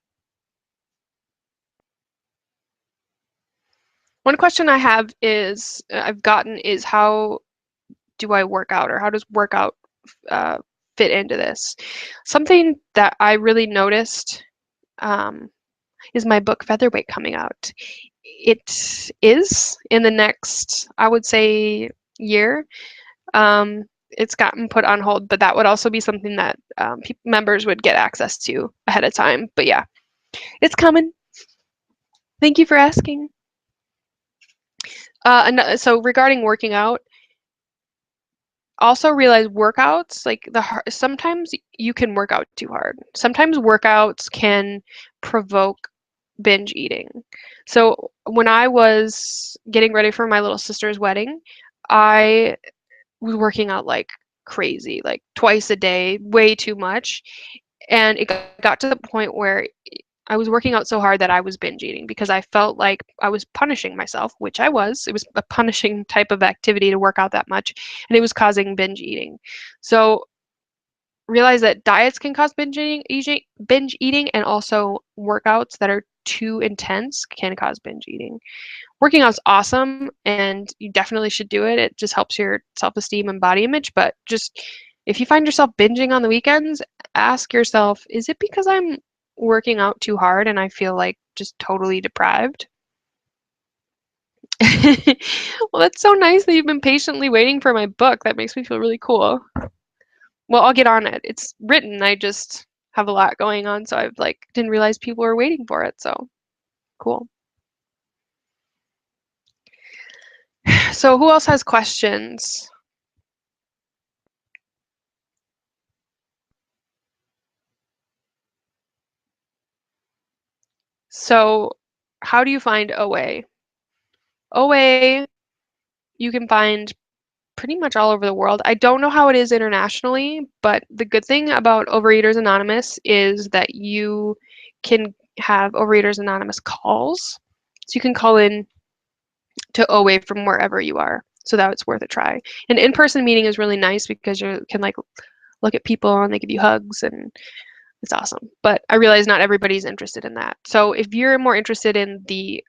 Speaker 1: One question I have is I've gotten is how do I work out, or how does workout uh, fit into this? Something that I really noticed um, is my book Featherweight coming out. It is in the next, I would say, year. It's gotten put on hold, but that would also be something that members would get access to ahead of time. But yeah, it's coming. Thank you for asking. So regarding working out, also realize workouts like sometimes you can work out too hard. Sometimes workouts can provoke binge eating. So when I was getting ready for my little sister's wedding, I was working out like crazy, like twice a day, way too much. And it got to the point where I was working out so hard that I was binge eating because I felt like I was punishing myself, which I was. It was a punishing type of activity to work out that much, and it was causing binge eating. So realize that diets can cause binge eating, and also workouts that are too intense can cause binge eating. Working out's awesome, and you definitely should do it. It just helps your self-esteem and body image, but just if you find yourself binging on the weekends, ask yourself, is it because I'm working out too hard and I feel like just totally deprived? Well, that's so nice that you've been patiently waiting for my book. That makes me feel really cool. Well, I'll get on it. It's written. I just have a lot going on, so I've like didn't realize people were waiting for it. So cool. So who else has questions? So how do you find OA? OA you can find pretty much all over the world. I don't know how it is internationally, but the good thing about Overeaters Anonymous is that you can have Overeaters Anonymous calls. So you can call in to OA from wherever you are. So that it's worth a try. An in-person meeting is really nice because you can like look at people and they give you hugs and it's awesome. But I realize not everybody's interested in that. So if you're more interested in the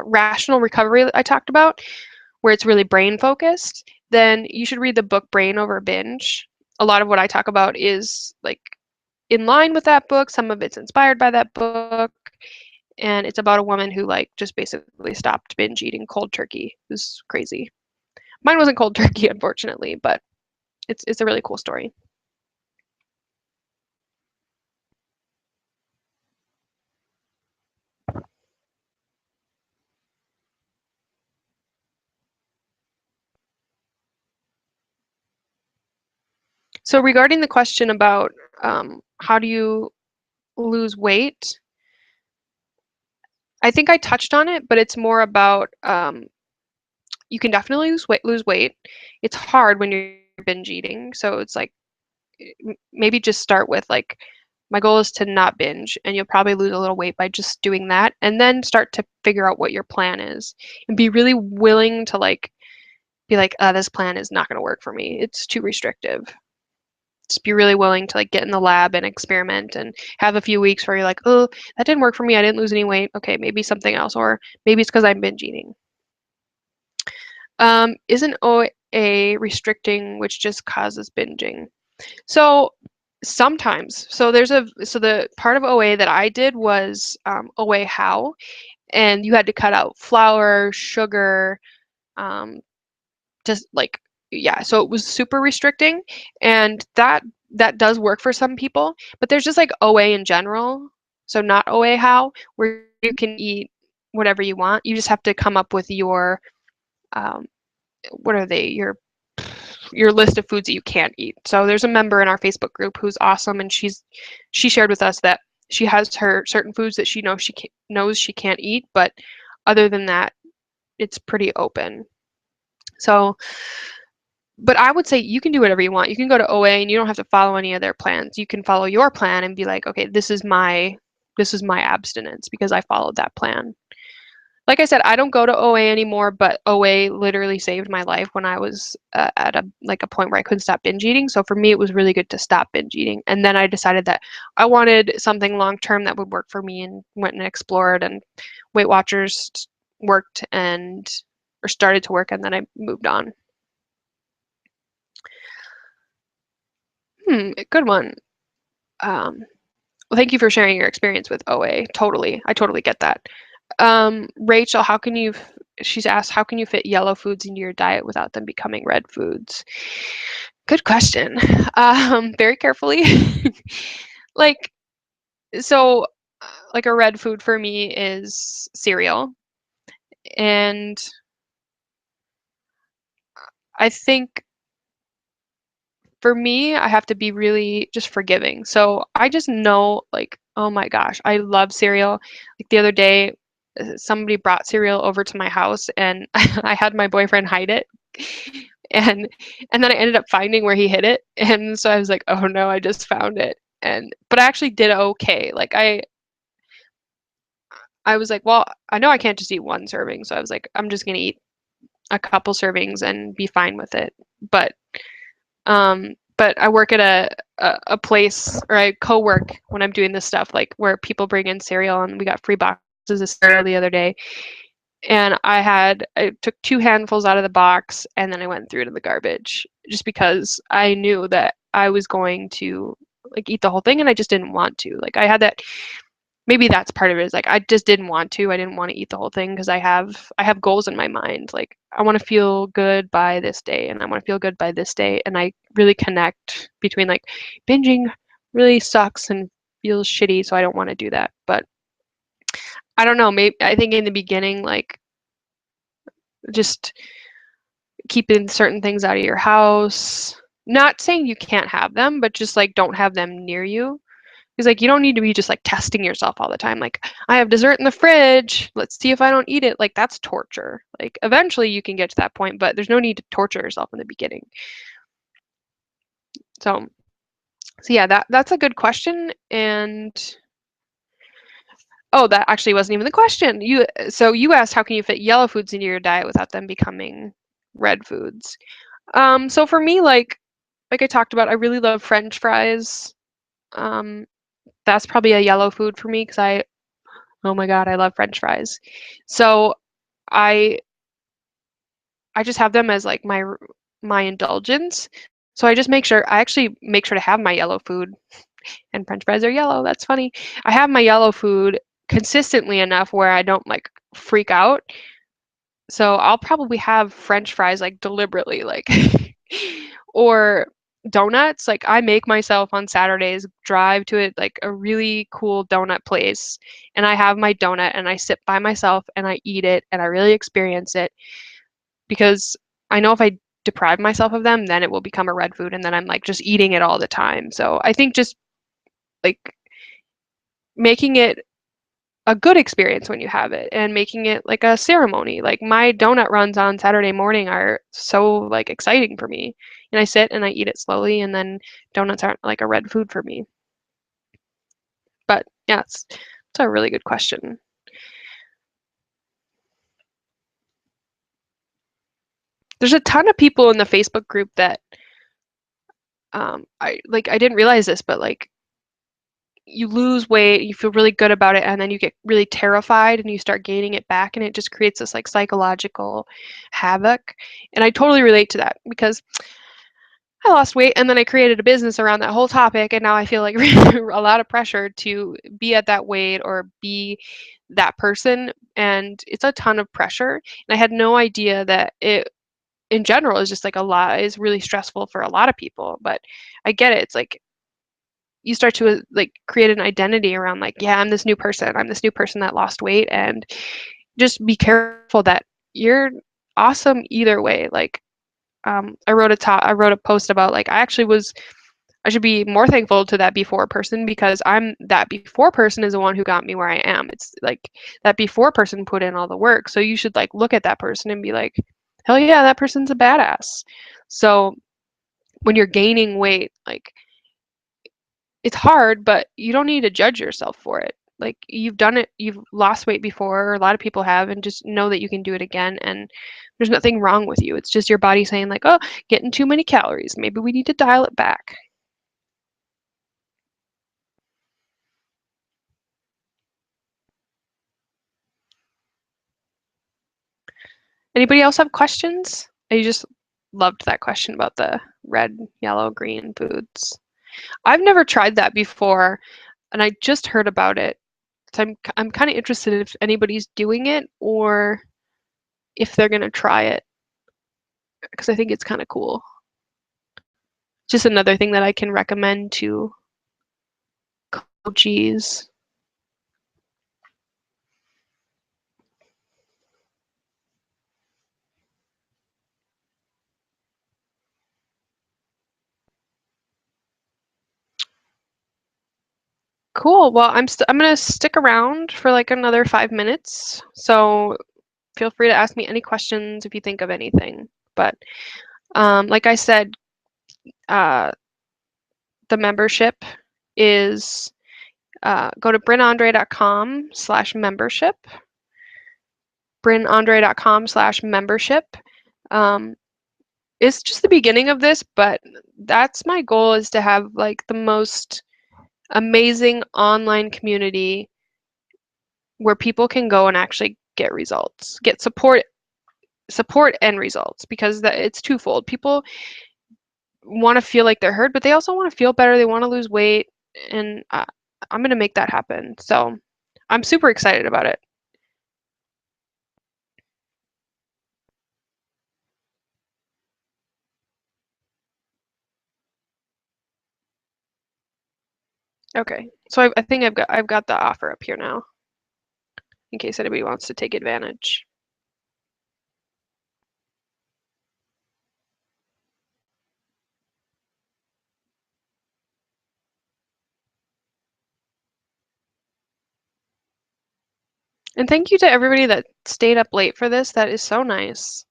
Speaker 1: rational recovery that I talked about, where it's really brain focused, then you should read the book Brain Over Binge. A lot of what I talk about is like in line with that book. Some of it's inspired by that book. And it's about a woman who like just basically stopped binge eating cold turkey. It was crazy. Mine wasn't cold turkey, unfortunately, but it's a really cool story. So regarding the question about how do you lose weight, I think I touched on it, but it's more about you can definitely lose weight. It's hard when you're binge eating, so it's like maybe just start with like my goal is to not binge, and you'll probably lose a little weight by just doing that, and then start to figure out what your plan is, and be really willing to like be like, this plan is not going to work for me. It's too restrictive. Just be really willing to like get in the lab and experiment and have a few weeks where you're like, oh, that didn't work for me. I didn't lose any weight. Okay, maybe something else, or maybe it's because I'm binge eating. Isn't OA restricting, which just causes binging? So sometimes, so the part of OA that I did was OA how, and you had to cut out flour, sugar, um, just like yeah. So it was super restricting, and that does work for some people. But there's just like OA in general, so not OA how, where you can eat whatever you want. You just have to come up with your um, what are they your list of foods that you can't eat. So there's a member in our Facebook group who's awesome, and she shared with us that she has her certain foods that she knows she can't eat, but other than that, it's pretty open. So, but I would say you can do whatever you want. You can go to OA and you don't have to follow any of their plans. You can follow your plan and be like, okay, this is my abstinence because I followed that plan. Like I said, I don't go to OA anymore, but OA literally saved my life when I was at a point where I couldn't stop binge eating. So for me, it was really good to stop binge eating. And then I decided that I wanted something long term that would work for me, and went and explored. And Weight Watchers worked and or started to work, and then I moved on. Good one. Well, thank you for sharing your experience with OA. Totally, I totally get that. Rachel, she's asked, how can you fit yellow foods into your diet without them becoming red foods? Good question. Very carefully. Like, so, like a red food for me is cereal. And I think for me, I have to be really just forgiving. So I just know, like, oh my gosh, I love cereal. Like the other day, somebody brought cereal over to my house, and I had my boyfriend hide it, and and then I ended up finding where he hid it, and so I was like, oh no, I just found it, and but I actually did okay. Like I was like, well, I know I can't just eat one serving, so I was like, I'm just gonna eat a couple servings and be fine with it. But I work at a place, or I co-work when I'm doing this stuff, like where people bring in cereal, and we got free boxes of cereal the other day. And I took two handfuls out of the box, and then I went and threw it in the garbage just because I knew that I was going to like eat the whole thing, and I just didn't want to. Like I had that maybe that's part of it, is like I just didn't want to. I didn't want to eat the whole thing because I have goals in my mind. Like I want to feel good by this day and I want to feel good by this day. And I really connect between like binging really sucks and feels shitty, so I don't want to do that. But I don't know, maybe I think in the beginning, like just keeping certain things out of your house. Not saying you can't have them, but just like don't have them near you. Because like you don't need to be just like testing yourself all the time. Like I have dessert in the fridge. Let's see if I don't eat it. Like that's torture. Like eventually you can get to that point, but there's no need to torture yourself in the beginning. So so yeah, that's a good question. And oh, that actually wasn't even the question. You asked how can you fit yellow foods into your diet without them becoming red foods. So for me, like I talked about, I really love French fries. Um, that's probably a yellow food for me because oh my God, I love French fries. So I I just have them as like my indulgence. So I actually make sure to have my yellow food, and French fries are yellow. That's funny. I have my yellow food consistently enough where I don't like freak out. So I'll probably have French fries like deliberately, like or donuts. Like I make myself on Saturdays drive to it like a really cool donut place, and I have my donut and I sit by myself and I eat it and I really experience it because I know if I deprive myself of them, then it will become a red food and then I'm like just eating it all the time. So I think just like making it a good experience when you have it and making it like a ceremony. Like my donut runs on Saturday morning are so like exciting for me. And I sit and I eat it slowly and then donuts aren't like a red food for me. But yeah, it's a really good question. There's a ton of people in the Facebook group that I didn't realize this, but like you lose weight, you feel really good about it, and then you get really terrified and you start gaining it back, and it just creates this like psychological havoc. And I totally relate to that because I lost weight and then I created a business around that whole topic, and now I feel like a lot of pressure to be at that weight or be that person, and it's a ton of pressure. And I had no idea that it in general is just like a lot is really stressful for a lot of people, but I get it. It's like you start to like create an identity around like, yeah, I'm this new person. I'm this new person that lost weight, and just be careful that you're awesome either way. Like I wrote a post about like I should be more thankful to that before person because that before person is the one who got me where I am. It's like that before person put in all the work. So you should like look at that person and be like, hell yeah, that person's a badass. So when you're gaining weight, like it's hard, but you don't need to judge yourself for it. Like you've done it, you've lost weight before, or a lot of people have, and just know that you can do it again. And there's nothing wrong with you. It's just your body saying like, oh, getting too many calories. Maybe we need to dial it back. Anybody else have questions? I just loved that question about the red, yellow, green foods. I've never tried that before, and I just heard about it. So I'm kind of interested if anybody's doing it or if they're gonna try it because I think it's kind of cool. Just another thing that I can recommend to coaches. Cool. Well, I'm gonna stick around for like another 5 minutes. So feel free to ask me any questions if you think of anything. But like I said, uh, the membership is go to brynandre.com/membership. brynandre.com/membership. Um, it's just the beginning of this, but that's my goal is to have like the most amazing online community where people can go and actually get results, get support and results because it's twofold. People want to feel like they're heard, but they also want to feel better. They want to lose weight, and I'm going to make that happen. So I'm super excited about it. Okay, so I think I've got the offer up here now, in case anybody wants to take advantage. And thank you to everybody that stayed up late for this. That is so nice.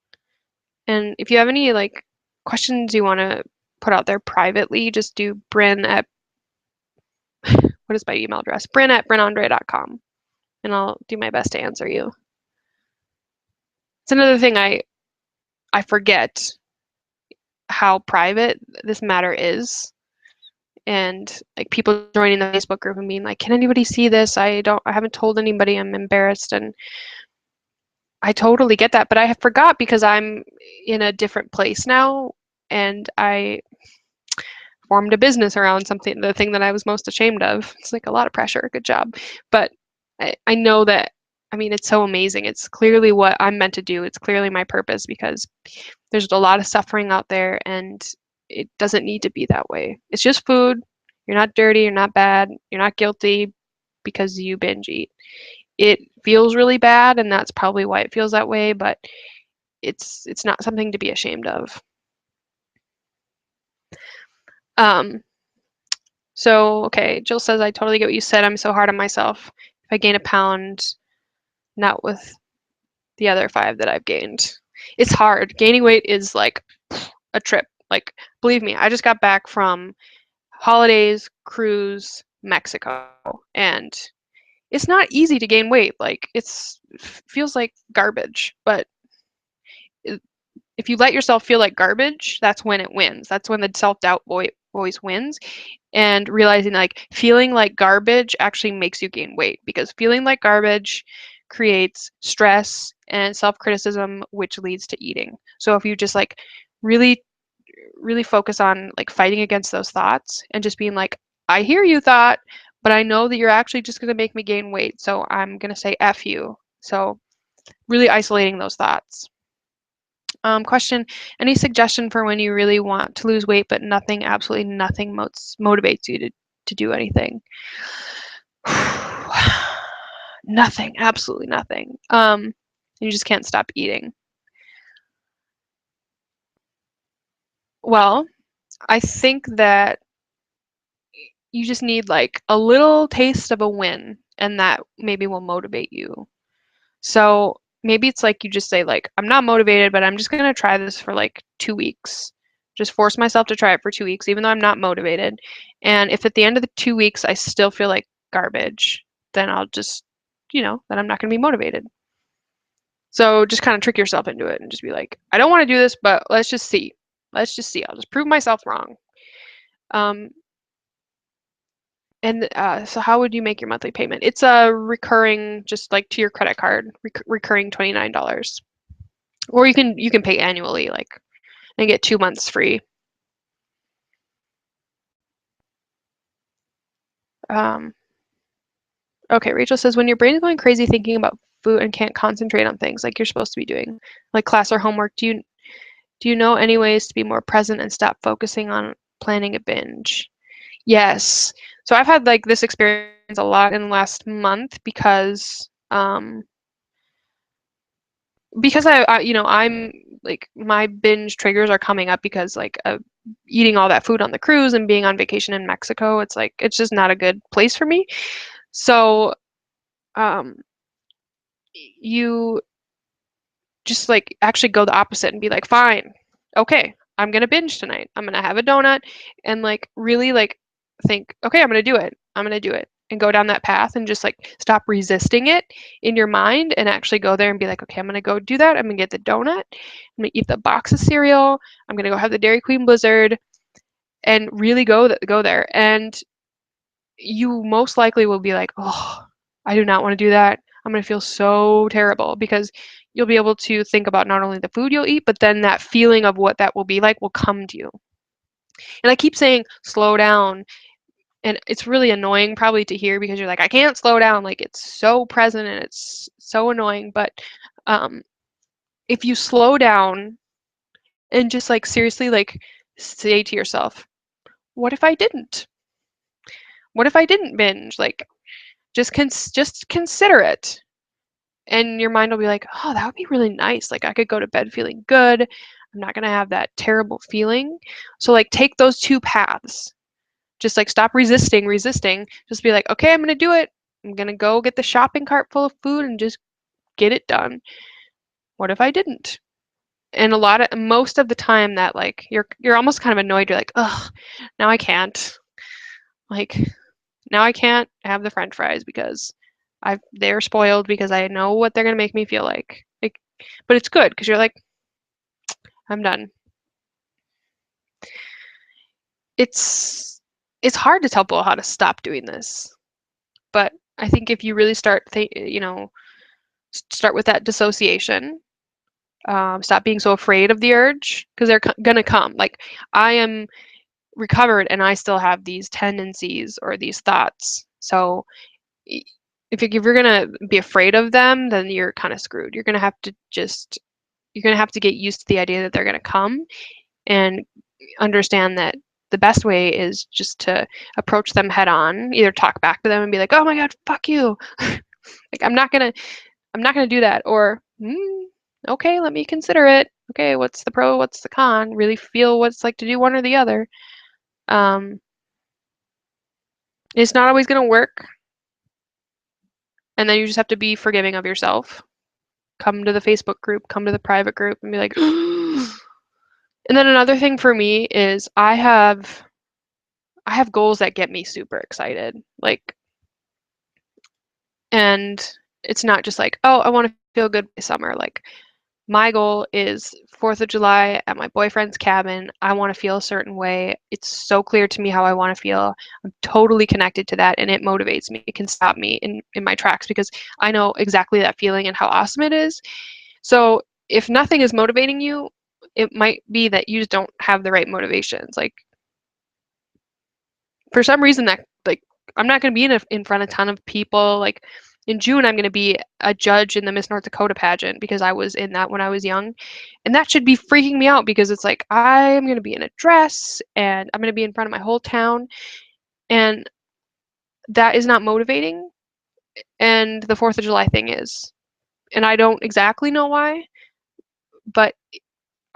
Speaker 1: And if you have any like questions you want to put out there privately, just do Bryn at what is my email address? Bryn at brynandre.com, and I'll do my best to answer you. It's another thing I forget how private this matter is, and like people joining the Facebook group and being like, "Can anybody see this? I haven't told anybody. I'm embarrassed." And I totally get that, but I forgot because I'm in a different place now, and I formed a business around something, the thing that I was most ashamed of. It's like a lot of pressure. Good job. But I know that, I mean, it's so amazing. It's clearly what I'm meant to do. It's clearly my purpose because there's a lot of suffering out there and it doesn't need to be that way. It's just food. You're not dirty. You're not bad. You're not guilty because you binge eat. It feels really bad, and that's probably why it feels that way, but it's not something to be ashamed of. Um, So, okay, Jill says, I totally get what you said. I'm so hard on myself. If I gain a pound, not with the other 5 that I've gained. It's hard. Gaining weight is like a trip. Like, believe me, I just got back from holidays, cruise, Mexico, and it's not easy to gain weight. Like, it's feels like garbage, but if you let yourself feel like garbage, that's when it wins. That's when the self-doubt voice wins. And realizing like feeling like garbage actually makes you gain weight because feeling like garbage creates stress and self-criticism, which leads to eating. So if you just like really, really focus on like fighting against those thoughts and just being like, I hear you, thought, but I know that you're actually just going to make me gain weight. So I'm going to say F you. So really isolating those thoughts. Question, any suggestion for when you really want to lose weight, but nothing, absolutely nothing motivates you to do anything? Nothing, absolutely nothing. You just can't stop eating. Well, I think that you just need like a little taste of a win, and that maybe will motivate you. So maybe it's like you just say like, I'm not motivated, but I'm just gonna try this for like 2 weeks. Just force myself to try it for 2 weeks, even though I'm not motivated. And if at the end of the 2 weeks I still feel like garbage, then I'll just, then I'm not gonna be motivated. So just kind of trick yourself into it and just be like, I don't want to do this, but let's just see. Let's just see. I'll just prove myself wrong. Um, and so how would you make your monthly payment? It's a recurring, just like to your credit card, recurring $29. Or you can pay annually, like, and get 2 months free. Um, okay, Rachel says when your brain is going crazy thinking about food and can't concentrate on things like you're supposed to be doing, like class or homework, do you know any ways to be more present and stop focusing on planning a binge? Yes. So I've had like this experience a lot in the last month because I'm like my binge triggers are coming up because like eating all that food on the cruise and being on vacation in Mexico, it's like it's just not a good place for me. So um you just like actually go the opposite and be like, fine, okay, I'm gonna binge tonight. I'm gonna have a donut and like really like think, okay, I'm gonna do it. I'm gonna do it. And go down that path and just like stop resisting it in your mind and actually go there and be like, okay, I'm gonna go do that. I'm gonna get the donut. I'm gonna eat the box of cereal. I'm gonna go have the Dairy Queen Blizzard and really go there. And you most likely will be like, oh, I do not want to do that. I'm going to feel so terrible because you'll be able to think about not only the food you'll eat, but then that feeling of what that will be like will come to you. And I keep saying, slow down. And it's really annoying probably to hear because you're like, I can't slow down. Like it's so present and it's so annoying. But um, if you slow down and just like seriously like say to yourself, what if I didn't? What if I didn't binge? Like just consider it. And your mind will be like, oh, that would be really nice. Like I could go to bed feeling good. I'm not gonna have that terrible feeling. So like take those two paths. Just like stop resisting. Just be like, okay, I'm gonna do it. I'm gonna go get the shopping cart full of food and just get it done. What if I didn't? And most of the time that like you're almost kind of annoyed. You're like, ugh, now I can't. Like now I can't have the French fries because they're spoiled because I know what they're gonna make me feel like. Like, but it's good because you're like, I'm done. It's it's hard to tell people how to stop doing this, but I think if you really start with that dissociation. Stop being so afraid of the urge because they're gonna come. Like I am recovered and I still have these tendencies or these thoughts. So if you're gonna be afraid of them, then you're kind of screwed. You're gonna have to get used to the idea that they're gonna come and understand that the best way is just to approach them head on, either talk back to them and be like, "Oh my God, fuck you." Like I'm not gonna do that. Or, okay, let me consider it. Okay, what's the pro? What's the con? Really feel what it's like to do one or the other. Um, it's not always gonna work, and then you just have to be forgiving of yourself. Come to the Facebook group, come to the private group, and be like. And then another thing for me is I have goals that get me super excited. Like, and it's not just like, oh, I want to feel good by summer. Like, my goal is 4th of July at my boyfriend's cabin. I want to feel a certain way. It's so clear to me how I want to feel. I'm totally connected to that and it motivates me. It can stop me in my tracks because I know exactly that feeling and how awesome it is. So if nothing is motivating you, it might be that you just don't have the right motivations. Like for some reason that like I'm not going to be in front of a ton of people. Like in June, I'm going to be a judge in the Miss North Dakota pageant because I was in that when I was young. And that should be freaking me out because it's like I'm going to be in a dress and I'm going to be in front of my whole town. And that is not motivating. And the 4th of July thing is. And I don't exactly know why, but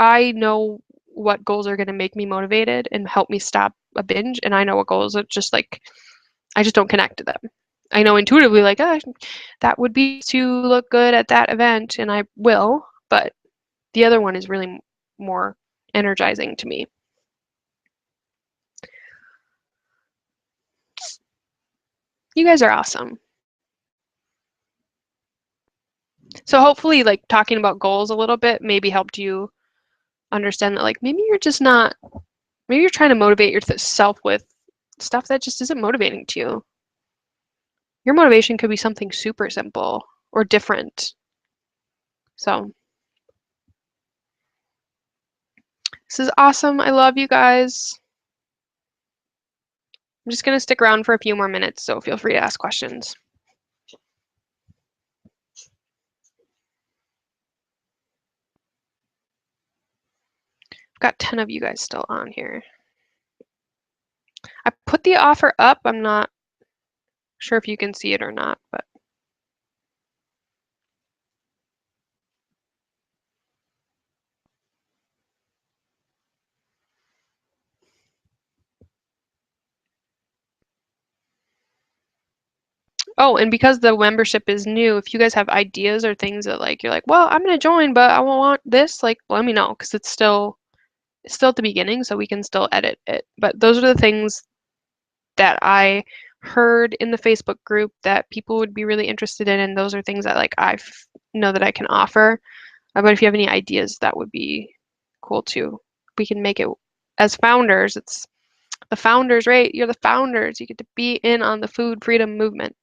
Speaker 1: I know what goals are going to make me motivated and help me stop a binge. And I know what goals are just like I just don't connect to them. I know intuitively, like, oh, that would be to look good at that event, and I will, but the other one is really more energizing to me. You guys are awesome. So hopefully, like, talking about goals a little bit maybe helped you understand that, like, maybe you're just not, maybe you're trying to motivate yourself with stuff that just isn't motivating to you. Your motivation could be something super simple or different. So this is awesome. I love you guys. I'm just going to stick around for a few more minutes, so feel free to ask questions. I've got 10 of you guys still on here. I put the offer up. I'm not sure if you can see it or not, but oh, and because the membership is new, if you guys have ideas or things that like you're like, well, I'm gonna join, but I want this, like let me know because it's still at the beginning, so we can still edit it. But those are the things that I heard in the Facebook group that people would be really interested in, and those are things that like I know that I can offer. But if you have any ideas, that would be cool too. We can make it as founders. It's the founders, right? You're the founders. You get to be in on the food freedom movement.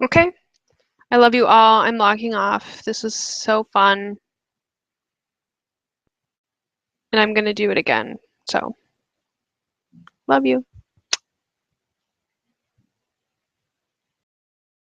Speaker 1: Okay. I love you all. I'm logging off. This was so fun. And I'm going to do it again. So, love you.